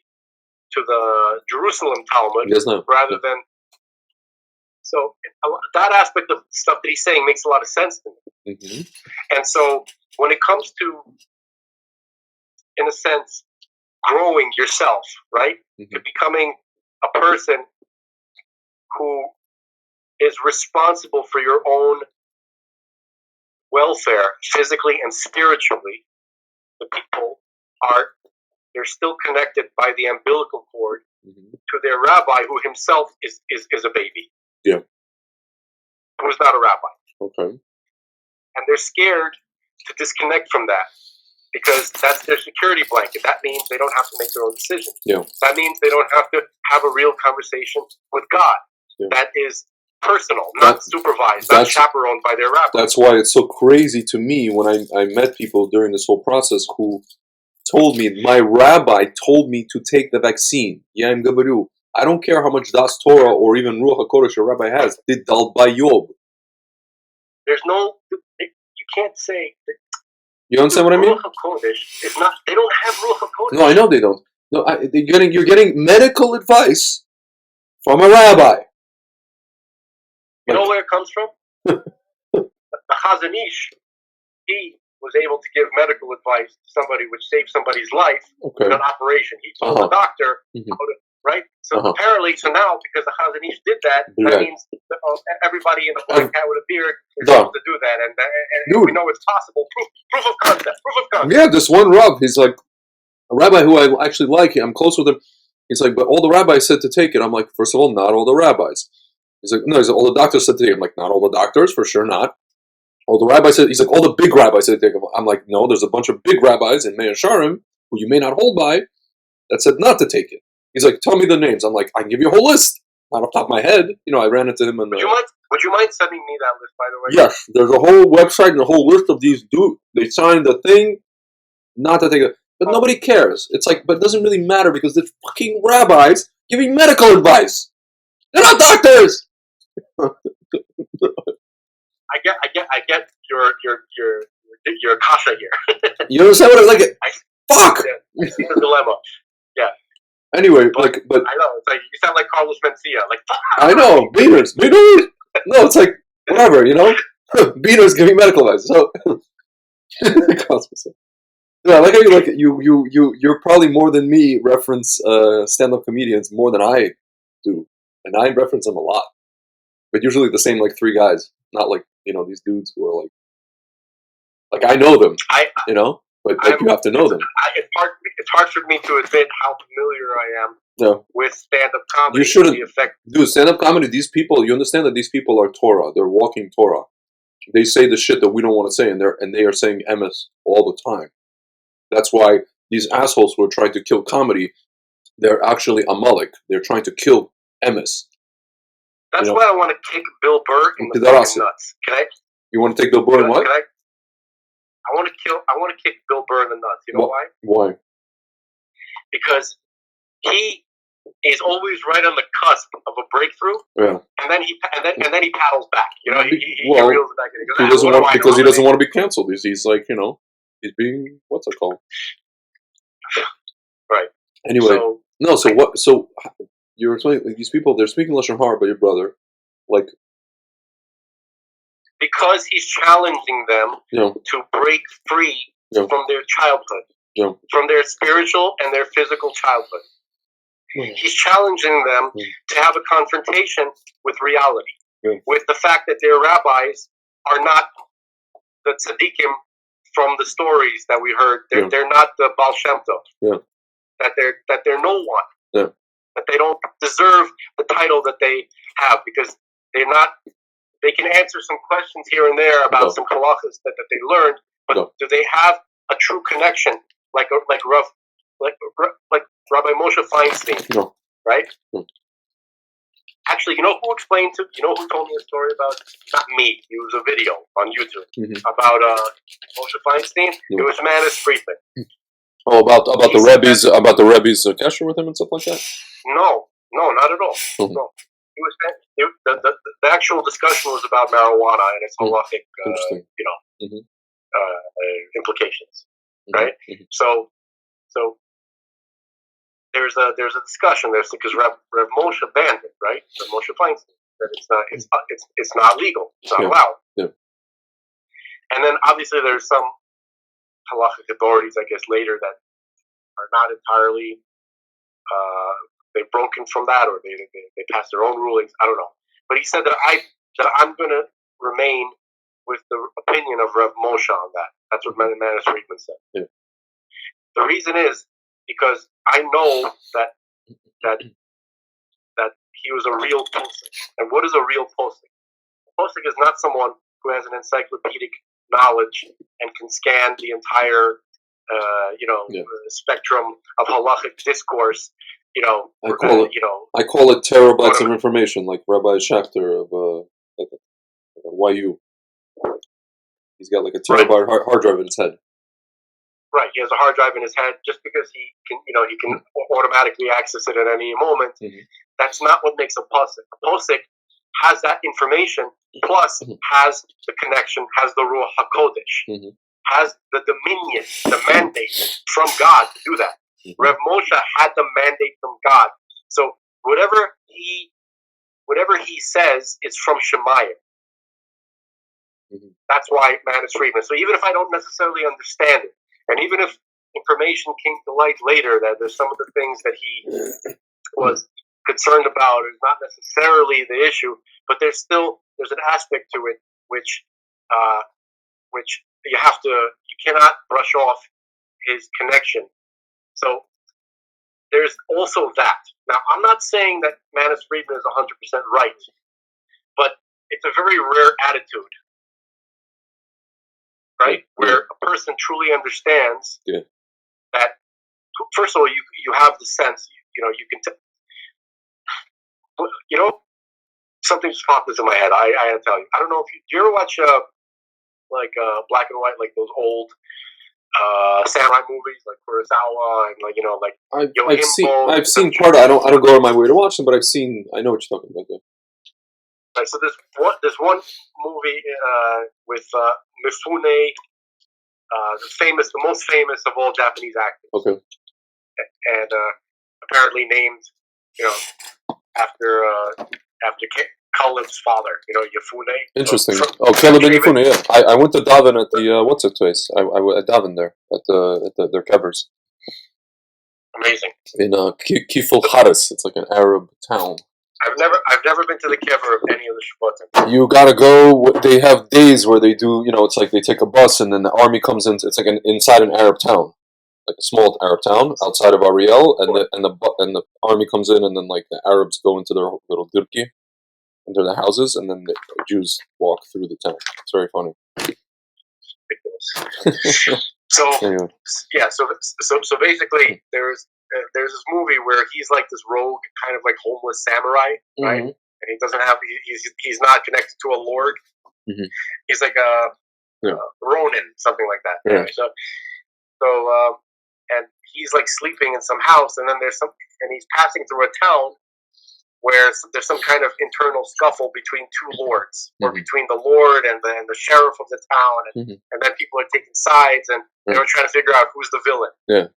Speaker 1: Jerusalem Talmud rather than. So that aspect of stuff that he's saying makes a lot of sense to me. Mm-hmm. And so when it comes to, in a sense, growing yourself, right, to becoming a person who is responsible for your own welfare, physically and spiritually. The people they're still connected by the umbilical cord to their rabbi, who himself is a baby.
Speaker 2: Yeah.
Speaker 1: Who's not a rabbi.
Speaker 2: Okay.
Speaker 1: And they're scared to disconnect from that because that's their security blanket. That means they don't have to make their own decision.
Speaker 2: Yeah.
Speaker 1: That means they don't have to have a real conversation with God.
Speaker 2: Yeah.
Speaker 1: That is personal, not supervised, not chaperoned by their rabbi.
Speaker 2: That's why it's so crazy to me when I met people during this whole process who told me, my rabbi told me to take the vaccine. Yam Gabaru. I don't care how much Das Torah or even Ruach HaKodesh a rabbi has. Didal Bayob.
Speaker 1: There's no, you can't say.
Speaker 2: You understand what I mean?
Speaker 1: Ruach HaKodesh is not, they don't have Ruach HaKodesh.
Speaker 2: No, I know they don't. No, you're getting medical advice from a rabbi.
Speaker 1: You know where it comes from? The Chazon Ish, he was able to give medical advice to somebody which saved somebody's life in an operation. He told the doctor how to, right? So apparently, so now, because the Chazon Ish did that, that means everybody in the black hat with a beard is able to do that. And we know it's possible. Proof of concept.
Speaker 2: Yeah, this one Rav, he's like, a rabbi who I actually like, I'm close with him. He's like, but all the rabbis said to take it. I'm like, first of all, not all the rabbis. He's like, no, all the doctors said to take it. I'm like, not all the doctors, for sure not. All the rabbis said, he's like, all the big rabbis said to take it. I'm like, no, there's a bunch of big rabbis in Mea Sharim, who you may not hold by, that said not to take it. He's like, tell me the names. I'm like, I can give you a whole list. Not off the top of my head. You know, I ran into him.
Speaker 1: Would you mind sending me that list, by the way?
Speaker 2: Yes, there's a whole website and a whole list of these dudes. They signed the thing not to take it. But nobody cares. It's like, but it doesn't really matter because there's fucking rabbis giving medical advice. They're not doctors.
Speaker 1: I get your kasha here.
Speaker 2: You understand what I like? Fuck.
Speaker 1: I see the dilemma. Yeah.
Speaker 2: Anyway, but
Speaker 1: I know it's like you sound like Carlos Mencia. Like fuck.
Speaker 2: I know Beaners. No, it's like whatever, you know. Beaners giving medical advice. So. Yeah, I like how you like it. You're probably more than me reference stand-up comedians more than I do, and I reference them a lot. But usually the same like three guys, not like these dudes who are like I know them, but like you have to know them.
Speaker 1: It's hard for me to admit how familiar I am with stand-up comedy.
Speaker 2: You shouldn't, dude. Stand-up comedy. These people, you understand that these people are Torah. They're walking Torah. They say the shit that we don't want to say, and they are saying emes all the time. That's why these assholes who are trying to kill comedy, they're actually Amalek. They're trying to kill emes.
Speaker 1: That's why I want to kick Bill Burr in the fucking nuts. Okay?
Speaker 2: You want to take Bill Burr in what?
Speaker 1: I want to kick Bill Burr in the nuts. You know why?
Speaker 2: Why?
Speaker 1: Because he is always right on the cusp of a breakthrough.
Speaker 2: Yeah.
Speaker 1: And then he paddles back. You know, he reels it back and he goes,
Speaker 2: he doesn't want to be canceled. He's like, he's being, what's it called?
Speaker 1: Right.
Speaker 2: Anyway, so you're explaining, like, these people, they're speaking Lashon Hara about your brother, like,
Speaker 1: because he's challenging them to break free from their childhood, from their spiritual and their physical childhood. He's challenging them to have a confrontation with reality, with the fact that their rabbis are not the tzaddikim from the stories that we heard. They're not the Baal Shem Tov. That they're no one. That they don't deserve the title that they have because they're not. They can answer some questions here and there about some halachas that they learned, but do they have a true connection like Rabbi Moshe Feinstein? Right? Actually, you know who told me a story about? Not me. It was a video on YouTube about Moshe Feinstein. It was Manis Friedman.
Speaker 2: Oh, about the Rebbe's kasher with him and stuff like that?
Speaker 1: No, not at all. No. The actual discussion was about marijuana and its halachic, implications, right? So there's a discussion there because Rav Moshe banned it, right? Rav Moshe Feinstein that it's not legal, it's not allowed.
Speaker 2: Yeah.
Speaker 1: And then obviously there's some halachic authorities, I guess, later that are not entirely they've broken from that, or they passed their own rulings. I don't know. But he said that I'm going to remain with the opinion of Rev Moshe on that. That's what Manis Friedman said.
Speaker 2: Yeah.
Speaker 1: The reason is because I know that he was a real posik. And what is a real posik? A posik is not someone who has an encyclopedic knowledge and can scan the entire spectrum of halachic discourse.
Speaker 2: I call it terabytes of information, like Rabbi Schachter of YU. He's got like a terabyte hard drive in his head.
Speaker 1: Right, he has a hard drive in his head. Just because he can automatically access it at any moment. Mm-hmm. That's not what makes a posik. A posik has that information, plus has the connection, has the Ruach HaKodesh, has the dominion, the mandate from God to do that. Rev Moshe had the mandate from God. So whatever he says is from Shemayim. That's why Manis Friedman. So even if I don't necessarily understand it, and even if information came to light later that there's some of the things that he was concerned about is not necessarily the issue, but there's an aspect to it which you cannot brush off his connection. So there's also that. Now, I'm not saying that Manis Friedman is 100% right, but it's a very rare attitude, right? Where a person truly understands that, first of all, you have the sense, you can something just popped into my head. I had to tell you. I don't know if do you ever watch black and white, like those old samurai movies, like Kurosawa, and
Speaker 2: I've seen part of. I don't go on my way to watch them, but I know what you're talking about.
Speaker 1: Right, so there's one movie with Mifune, the most famous of all Japanese actors.
Speaker 2: Okay.
Speaker 1: And apparently named, after Caleb's father, Yafune.
Speaker 2: Interesting. Caleb and Yafune, yeah. I went to daven at the what's it place? I davened there at their covers.
Speaker 1: Amazing.
Speaker 2: In Kiful Haris. It's like an Arab town.
Speaker 1: I've never been to the kever of any of the shvatim.
Speaker 2: You gotta go. They have days where they do. It's like they take a bus and then the army comes in. It's like inside an Arab town, like a small Arab town outside of Ariel, and the army comes in, and then like the Arabs go into their little dirki, into their houses, and then the Jews walk through the town. It's very funny.
Speaker 1: Ridiculous. So
Speaker 2: anyway.
Speaker 1: Yeah, so basically there's this movie where he's like this rogue kind of like homeless samurai, right? And he doesn't have he's not connected to a lord. He's like a Ronin, something like that.
Speaker 2: Yeah.
Speaker 1: Anyway, so and he's like sleeping in some house, and then and he's passing through a town where there's some kind of internal scuffle between two lords, or between the lord and the sheriff of the town, and then people are taking sides, and they were trying to figure out who's the villain.
Speaker 2: Yeah.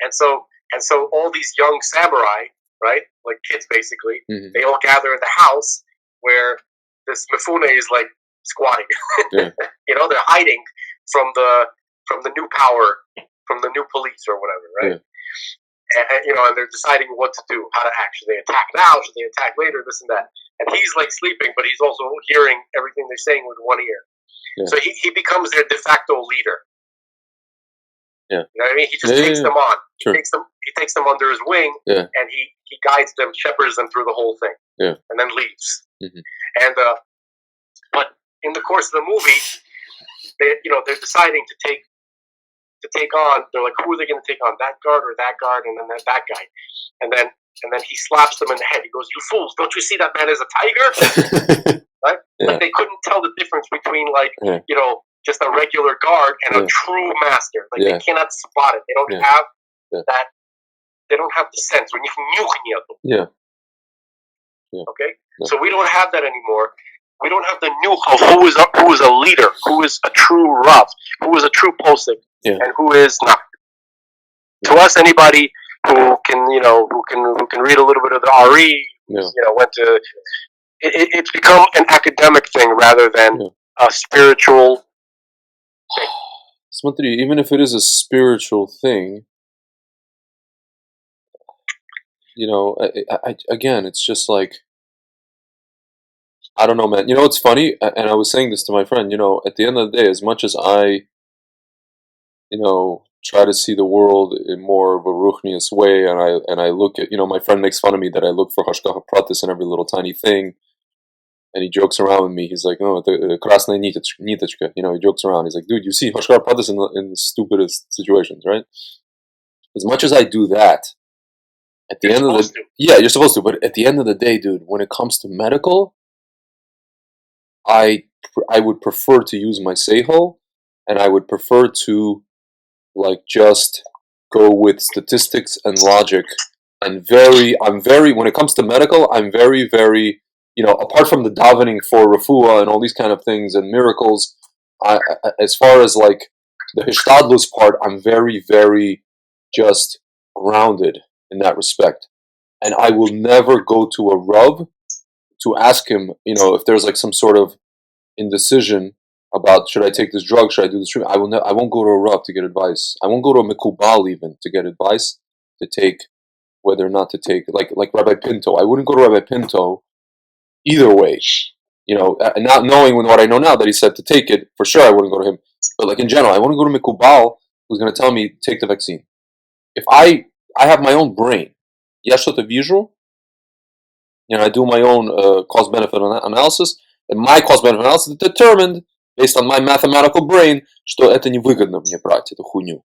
Speaker 1: And so all these young samurai, right, like kids basically, they all gather in the house where this Mifune is like squatting.
Speaker 2: Yeah.
Speaker 1: They're hiding from the new power, from the new police or whatever, right?
Speaker 2: Yeah.
Speaker 1: And they're deciding what to do, how to act. Should they attack now? Should they attack later? This and that. And he's like sleeping, but he's also hearing everything they're saying with one ear. Yeah. So he becomes their de facto leader.
Speaker 2: Yeah.
Speaker 1: You know what I mean? He just takes them on.
Speaker 2: Sure.
Speaker 1: He takes them under his wing, and he guides them, shepherds them through the whole thing.
Speaker 2: Yeah.
Speaker 1: And then leaves. And but in the course of the movie, they're deciding to take on. They're like, who are they going to take on? That guard or that guard, and then that guy. And then he slaps them in the head. He goes, "You fools! Don't you see that man is a tiger?" Right? Yeah. Like they couldn't tell the difference between just a regular guard and a true master. Like they cannot spot it. They don't have that. They don't have the sense when you can.
Speaker 2: Yeah.
Speaker 1: Okay. Yeah. So we don't have that anymore. We don't have the nuch of who is a leader, who is a true rav, who is a true posik, and who is not. To us, anybody who can read a little bit of the Ari, went to. It's become an academic thing rather than a spiritual thing.
Speaker 2: Smantri, even if it is a spiritual thing, again, it's just like, I don't know, man. It's funny, and I was saying this to my friend. At the end of the day, as much as I, try to see the world in more of a ruchnius way, and I look at, my friend makes fun of me that I look for hashgacha pratis in every little tiny thing, and he jokes around with me. He's like, "No, the krasnaya nitочка." He jokes around. He's like, "Dude, you see hashgacha pratis in the stupidest situations, right?" As much as I do that, at the
Speaker 1: You're
Speaker 2: end of the
Speaker 1: supposed to.
Speaker 2: yeah, you're supposed to, but at the end of the day, dude, when it comes to medical, I I would prefer to use my seichel, and I would prefer to like just go with statistics and logic. And I'm very when it comes to medical, I'm very very apart from the davening for refuah and all these kind of things and miracles, as far as like the hishtadlus part, I'm very very just grounded in that respect. And I will never go to a Rav to ask him, if there's like some sort of indecision about should I take this drug, should I do this treatment. I won't go to a Rav to get advice. I won't go to a Mikubal even to get advice to take whether or not to take, like Rabbi Pinto. I wouldn't go to Rabbi Pinto either way. And not knowing what I know now that he said to take it, for sure I wouldn't go to him. But like in general, I wouldn't go to Mikubal who's going to tell me take the vaccine. If I have my own brain, Yeshot visual, I do my own cost benefit analysis, and my cost benefit analysis determined based on my mathematical brain, что это невыгодно мне брать эту хуйню.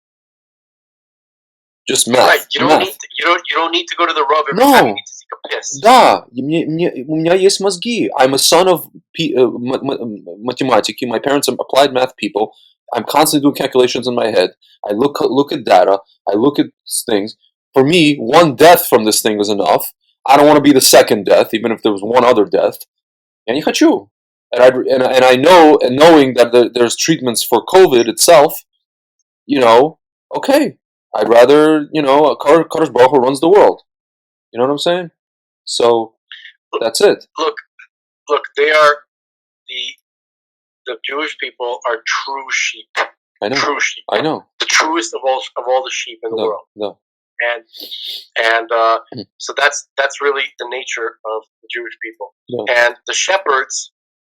Speaker 2: Just math.
Speaker 1: Right. You don't need to go to the Rav every time you need to take a piss.
Speaker 2: Да, у меня есть мозги. I'm a son of математики. My parents are applied math people. I'm constantly doing calculations in my head. I look at data. I look at things. For me, one death from this thing is enough. I don't want to be the second death, even if there was one other death. And you хочу. And I know, and knowing that there's treatments for COVID itself, okay, I'd rather, Kadosh Baruch Hu runs the world. You know what I'm saying? So that's it.
Speaker 1: Look, they are the Jewish people are true sheep.
Speaker 2: I know.
Speaker 1: True sheep.
Speaker 2: I know.
Speaker 1: The truest of all the sheep in the world.
Speaker 2: No.
Speaker 1: And so that's really the nature of the Jewish people.
Speaker 2: No.
Speaker 1: And the shepherds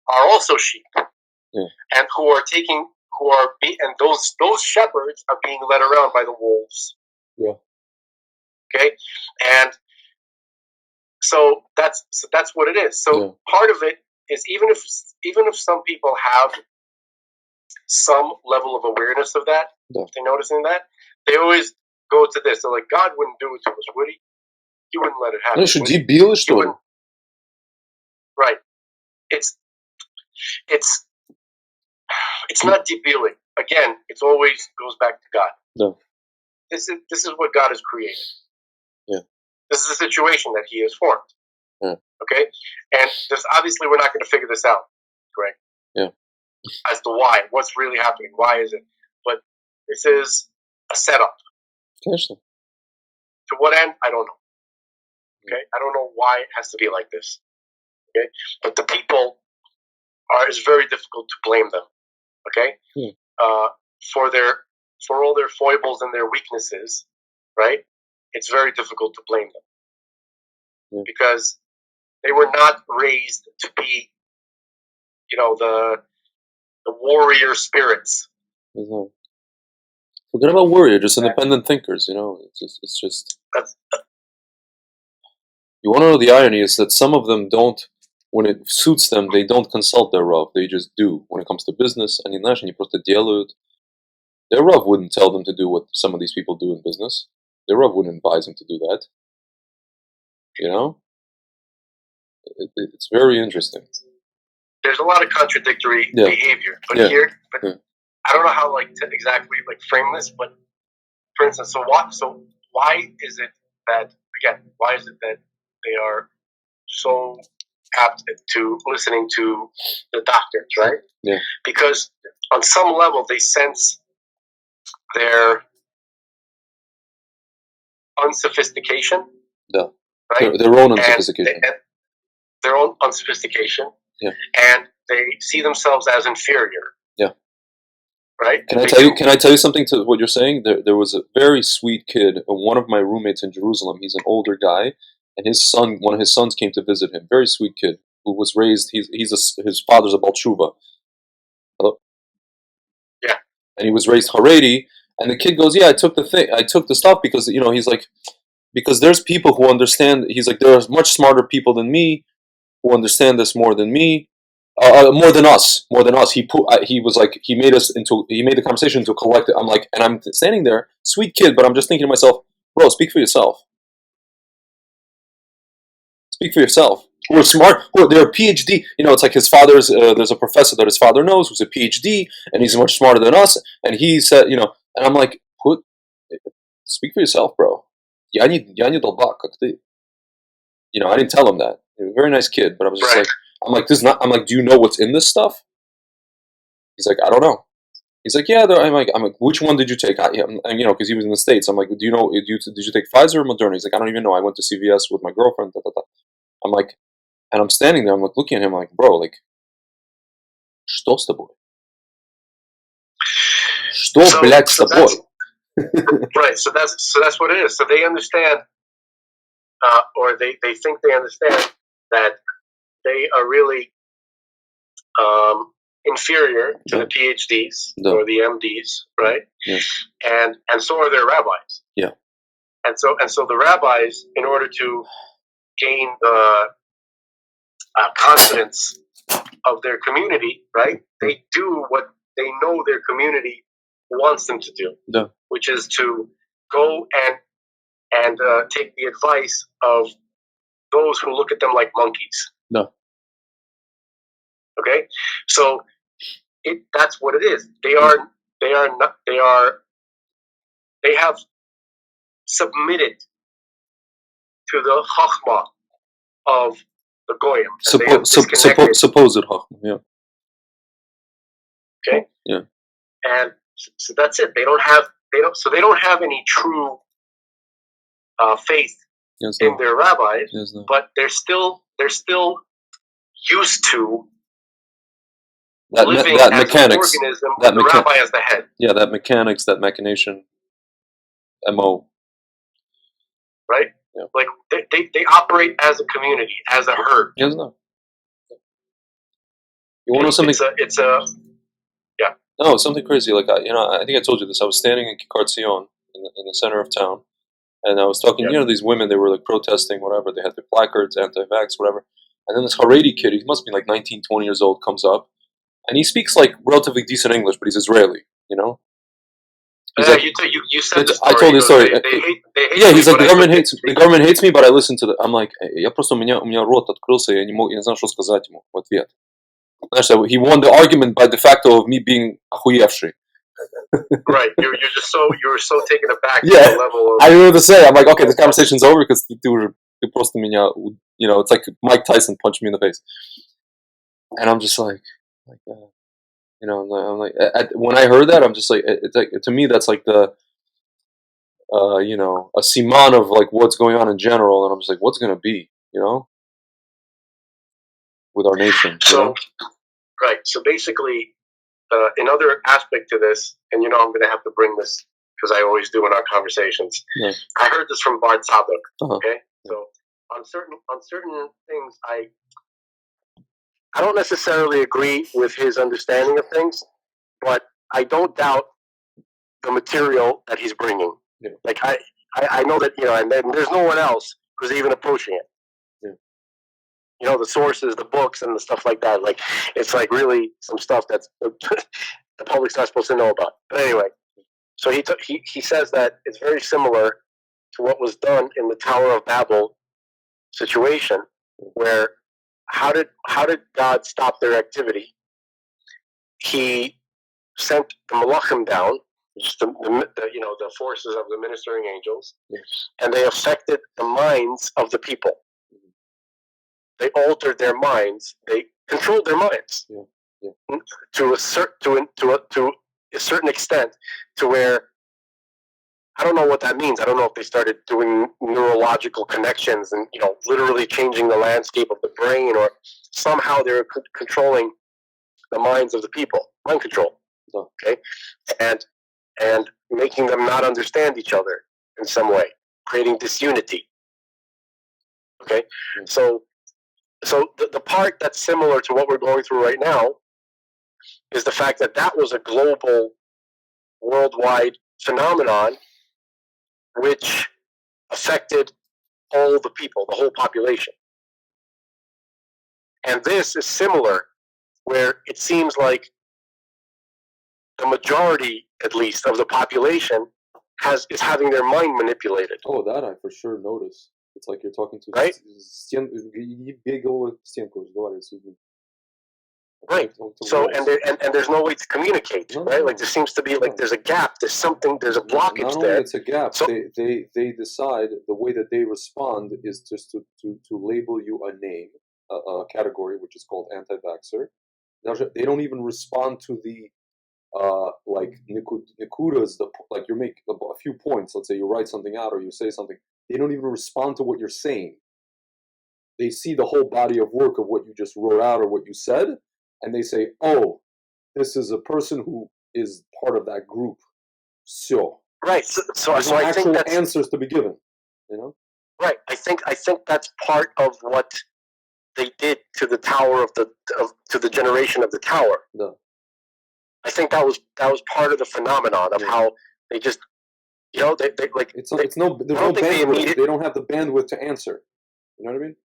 Speaker 1: are also sheep.
Speaker 2: Yeah.
Speaker 1: And and those shepherds are being led around by the wolves.
Speaker 2: Yeah.
Speaker 1: Okay? And so that's what it is. So part of it is even if some people have some level of awareness of that, if they're noticing that, they always go to this. They're like, God wouldn't do it to us, would he? He wouldn't let it happen. Right. It's not debilling. Again, it always goes back to God.
Speaker 2: No.
Speaker 1: This is what God has created.
Speaker 2: Yeah.
Speaker 1: This is a situation that he has formed.
Speaker 2: Yeah.
Speaker 1: Okay? And obviously we're not going to figure this out, correct?
Speaker 2: Yeah.
Speaker 1: As to why, what's really happening, why is it? But this is a setup.
Speaker 2: Seriously.
Speaker 1: To what end? I don't know. Okay? I don't know why it has to be like this. Okay? But the people it's very difficult to blame them. Okay? For all their foibles and their weaknesses, right? It's very difficult to blame them. Because they were not raised to be, the warrior spirits.
Speaker 2: Mm-hmm. Forget about warrior, just independent thinkers, It's just you want to know the irony is that some of them don't, when it suits them, they don't consult their Rav. They just do. When it comes to business, они просто делают. Their Rav wouldn't tell them to do what some of these people do in business. Their Rav wouldn't advise them to do that. It's very interesting.
Speaker 1: There's a lot of contradictory behavior, but I don't know how to exactly frame this. But for instance, why is it that they are so apt to listening to the doctors, right?
Speaker 2: Yeah.
Speaker 1: Because on some level they sense their unsophistication.
Speaker 2: Yeah.
Speaker 1: Right?
Speaker 2: Their own unsophistication.
Speaker 1: Their own unsophistication.
Speaker 2: Yeah.
Speaker 1: And they see themselves as inferior.
Speaker 2: Yeah.
Speaker 1: right?
Speaker 2: Can I tell you? Can I tell you something to what you're saying? There was a very sweet kid. One of my roommates in Jerusalem. He's an older guy, and one of his sons, came to visit him. Very sweet kid who was raised. His father's a Balshuva. Hello?
Speaker 1: Yeah.
Speaker 2: And he was raised Haredi. And the kid goes, "Yeah, I took the stuff because he's like, because there's people who understand. He's like, there are much smarter people than me who understand this more than me." More than us, more than us. He was like, he made the conversation into a collective. I'm like, and I'm standing there, sweet kid, but I'm just thinking to myself, bro, speak for yourself. Speak for yourself. Who are smart, they're a PhD. It's like his father's. There's a professor that his father knows who's a PhD, and he's much smarter than us. And he said, and I'm like, speak for yourself, bro. Я не долбак, как ты. I didn't tell him that. He was a very nice kid, but I was just like, I'm like, do you know what's in this stuff? He's like, I don't know. He's like, yeah. I'm like, which one did you take? Because he was in the States. I'm like, do you know? Did you take Pfizer or Moderna? He's like, I don't even know. I went to CVS with my girlfriend. Da, da, da. I'm like, and I'm standing there. I'm like looking at him. I'm like, bro, like, что с тобой? Что, блядь, с тобой?
Speaker 1: Right. So that's what it is. So they understand, or they think they understand that they are really inferior to the PhDs or the MDs, right?
Speaker 2: Yeah.
Speaker 1: And so are their rabbis.
Speaker 2: Yeah.
Speaker 1: And so the rabbis, in order to gain the confidence of their community, right? They do what they know their community wants them to do, which is to go and take the advice of those who look at them like monkeys.
Speaker 2: No.
Speaker 1: Okay, so that's what it is. They have submitted to the chachma of the goyim.
Speaker 2: Supposed chachma, yeah.
Speaker 1: Okay.
Speaker 2: Yeah.
Speaker 1: And so that's it. They don't have any true faith in their rabbis, but they're still used to living
Speaker 2: that
Speaker 1: as
Speaker 2: mechanics,
Speaker 1: an organism with the rabbi as the head.
Speaker 2: Yeah, that mechanics, that machination, MO.
Speaker 1: Right?
Speaker 2: Yeah.
Speaker 1: Like they operate as a community, as a herd.
Speaker 2: Yes, no. You want to know something?
Speaker 1: It's a yeah.
Speaker 2: No, something crazy. Like I think I told you this. I was standing in Kikar Tzion in the center of town, and I was talking. These women, they were like protesting, whatever. They had their placards, anti-vax, whatever. And then this Haredi kid, he must be like 19, 20 years old, comes up, and he speaks like relatively decent English, but he's Israeli. He's like,
Speaker 1: you said the story.
Speaker 2: I told you the story.
Speaker 1: They hate
Speaker 2: yeah, he's like, the government hates me, but I listen to the. I'm like, я просто у меня рот открылся, я не знаю, что сказать ему в ответ. Знаешь, he won the argument by de facto of me being охуевший.
Speaker 1: Right, you were so taken aback.
Speaker 2: Yeah,
Speaker 1: to the level of,
Speaker 2: I remember to say, I'm like, okay, this conversation's over because ты просто меня, it's like Mike Tyson punched me in the face, and I'm just like. I'm like, when I heard that, I'm just like, it's like, to me, that's like the, a siman of like what's going on in general, and I'm just like, what's gonna be, with our nation.
Speaker 1: So, right. So basically, another aspect to this, and I'm going to have to bring this because I always do in our conversations.
Speaker 2: Yeah.
Speaker 1: I heard this from Bart Tzadok.
Speaker 2: Uh-huh.
Speaker 1: Okay, so on certain things, I don't necessarily agree with his understanding of things, but I don't doubt the material that he's bringing.
Speaker 2: Yeah.
Speaker 1: Like I know that and then there's no one else who's even approaching it.
Speaker 2: Yeah.
Speaker 1: The sources, the books, and the stuff like that. Like it's like really some stuff that's the public's not supposed to know about. But anyway, so he says that it's very similar to what was done in the Tower of Babel situation, where how did God stop their activity? He sent the Malachim down, the forces of the ministering angels, and they affected the minds of the people. They altered their minds. They controlled their minds to a certain extent, to where I don't know what that means. I don't know if they started doing neurological connections and literally changing the landscape of the brain, or somehow they were controlling the minds of the people. Mind control. Okay, and making them not understand each other in some way, creating disunity. Okay, so the part that's similar to what we're going through right now is the fact that that was a global, worldwide phenomenon which affected all the people, the whole population. And this is similar, where it seems like the majority, at least, of the population is having their mind manipulated.
Speaker 2: Oh, that I for sure notice. It's like you're talking to
Speaker 1: right. Right. So and there's no way to communicate, right? Like there seems to be like there's a gap, there's something, there's a blockage
Speaker 2: Not
Speaker 1: there.
Speaker 2: only it's a gap, so, they decide the way that they respond is just to label you a name, a category which is called anti-vaxxer. They don't even respond to the like nikudas, like you make a few points. Let's say you write something out or you say something. They don't even respond to what you're saying. They see the whole body of work of what you just wrote out or what you said, and they say, "Oh, this is a person who is part of that group." So
Speaker 1: right. So I think that's
Speaker 2: answers to be given. You know.
Speaker 1: Right. I think that's part of what they did to the tower to the generation of the tower.
Speaker 2: No.
Speaker 1: I think that was part of the phenomenon of how they just, they like
Speaker 2: there's no bandwidth. They don't have the bandwidth to answer. You know what I mean?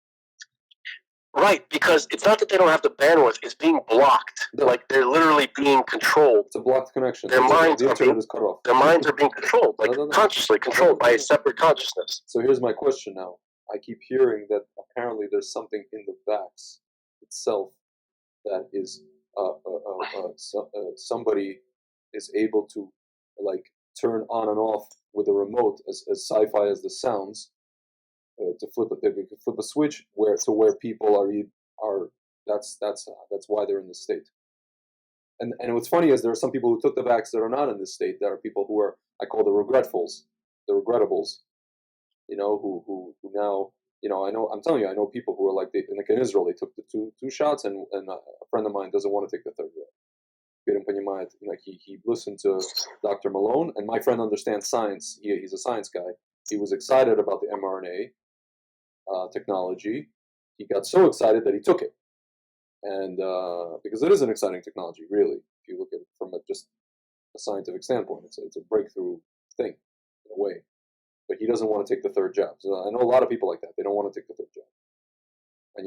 Speaker 1: Right, because it's not that they don't have the bandwidth; it's being blocked. No. Like they're literally being controlled.
Speaker 2: It's a blocked connection.
Speaker 1: Their minds are being cut off. Their minds are being controlled, like consciously controlled by a separate consciousness.
Speaker 2: So here's my question now. I keep hearing that apparently there's something in the vax itself that is somebody is able to like turn on and off with a remote, as sci-fi as this sounds. To flip it, they can flip a switch where people are. That's why they're in this state. And what's funny is there are some people who took the vax that are not in this state. There are people who are, I call the regretfuls, the regrettables. You know, who now, I'm telling you, I know people who are like in Israel they took the two shots, and a friend of mine doesn't want to take the third one. He listened to Dr. Malone, and my friend understands science. He's a science guy. He was excited about the mRNA technology. He got so excited that he took it, and because it is an exciting technology, really, if you look at it from just a scientific standpoint, it's a breakthrough thing in a way. But he doesn't want to take the third jab. So I know a lot of people like that. They don't want to take the third jab. And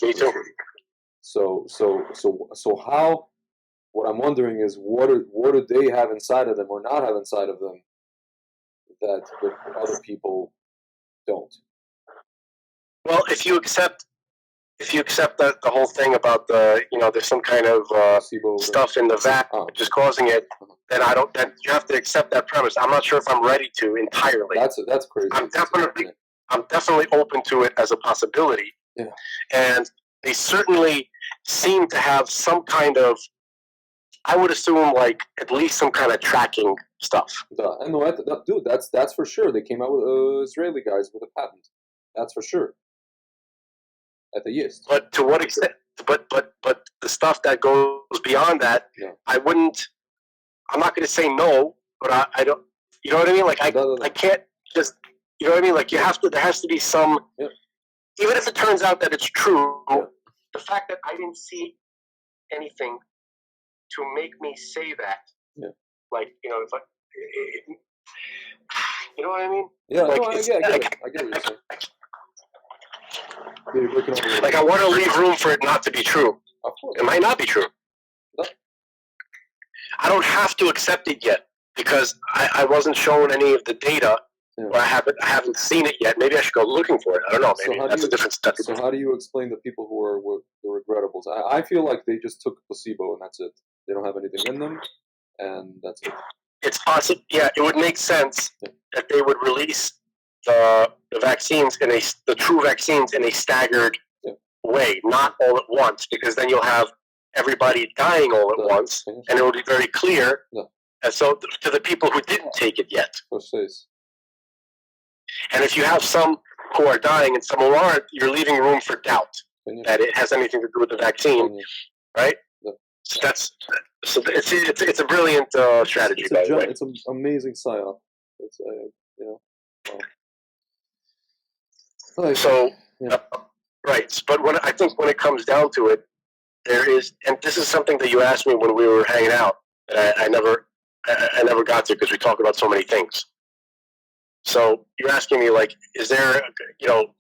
Speaker 1: me too.
Speaker 2: So how? What I'm wondering is what do they have inside of them or not have inside of them that the other people don't?
Speaker 1: Well, if you accept that the whole thing about there's some kind of stuff in the vat which is causing it, then you have to accept that premise. I'm not sure if I'm ready to entirely.
Speaker 2: That's crazy.
Speaker 1: I'm definitely open to it as a possibility.
Speaker 2: Yeah. And
Speaker 1: they certainly seem to have some kind of, I would assume, like at least some kind of tracking stuff.
Speaker 2: I know, dude. That's for sure. They came out with Israeli guys with a patent. That's for sure. At the least.
Speaker 1: But to what extent? But the stuff that goes beyond that, I'm not going to say no, but I don't. You know what I mean? Like I can't just. You know what I mean? Like there has to be some.
Speaker 2: Yeah.
Speaker 1: Even if it turns out that it's true, the fact that I didn't see anything to make me say that, like if I, you know what I mean?
Speaker 2: Yeah, like, I get what you're saying.
Speaker 1: Like I want to leave room for it not to be true.
Speaker 2: Of course.
Speaker 1: It might not be true.
Speaker 2: No.
Speaker 1: I don't have to accept it yet because I wasn't shown any of the data, or I haven't seen it yet. Maybe I should go looking for it. I don't know. Maybe that's a different step.
Speaker 2: So how do you explain the people who are the regrettables? I feel like they just took placebo and that's it. They don't have anything in them, and that's it.
Speaker 1: It's possible. Yeah, it would make sense that they would release the vaccines the true vaccines in a staggered way, not all at once, because then you'll have everybody dying all at once, and it will be very clear. And so to the people who didn't take it yet. And if you have some who are dying and some who aren't, you're leaving room for doubt that it has anything to do with the vaccine, right? So that's it's a brilliant strategy, by the way.
Speaker 2: It's an amazing psyop. It's like,
Speaker 1: So
Speaker 2: yeah.
Speaker 1: right, but I think when it comes down to it, there is, and this is something that you asked me when we were hanging out, and I never got to because we talk about so many things. So you're asking me, like, is there,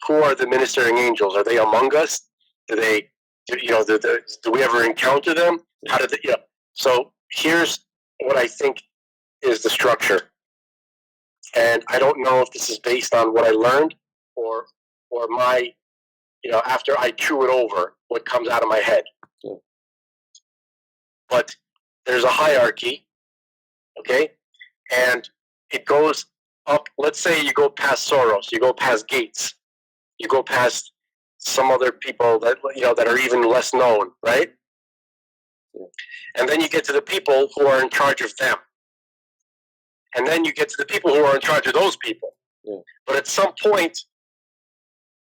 Speaker 1: who are the ministering angels? Are they among us? Do they, do we ever encounter them? How did they, So here's what I think is the structure. And I don't know if this is based on what I learned or my, after I chew it over, what comes out of my head.
Speaker 2: Yeah.
Speaker 1: But there's a hierarchy, okay? And it goes up. Let's say you go past Soros, you go past Gates, you go past some other people that that are even less known, right?
Speaker 2: Yeah.
Speaker 1: And then you get to the people who are in charge of them, and then you get to the people who are in charge of those people.
Speaker 2: Yeah.
Speaker 1: But at some point,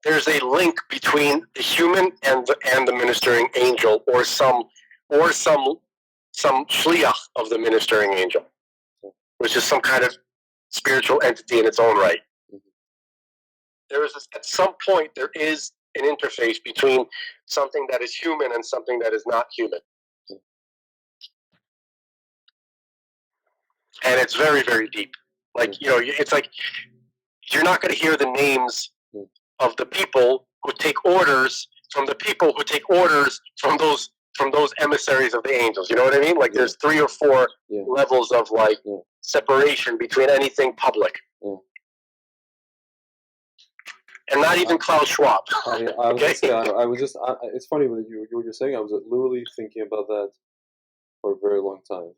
Speaker 1: there's a link between the human and the ministering angel, or some shliach of the ministering angel, which is some kind of spiritual entity in its own right. There is at some point there is an interface between something that is human and something that is not human, and it's very, very deep. Like it's like you're not going to hear the names of the people who take orders from the people who take orders from those emissaries of the angels. You know what I mean? Like there's 3 or 4 levels of separation between anything public. And not even Klaus Schwab.
Speaker 2: I was gonna say, I was just. It's funny what you're saying. I was literally thinking about that for a very long time.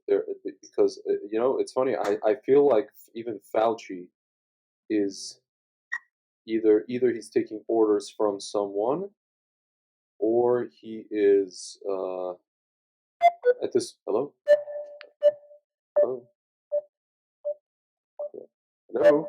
Speaker 2: Because it's funny. I feel like even Fauci is either he's taking orders from someone, or he is at this. Hello. Hello.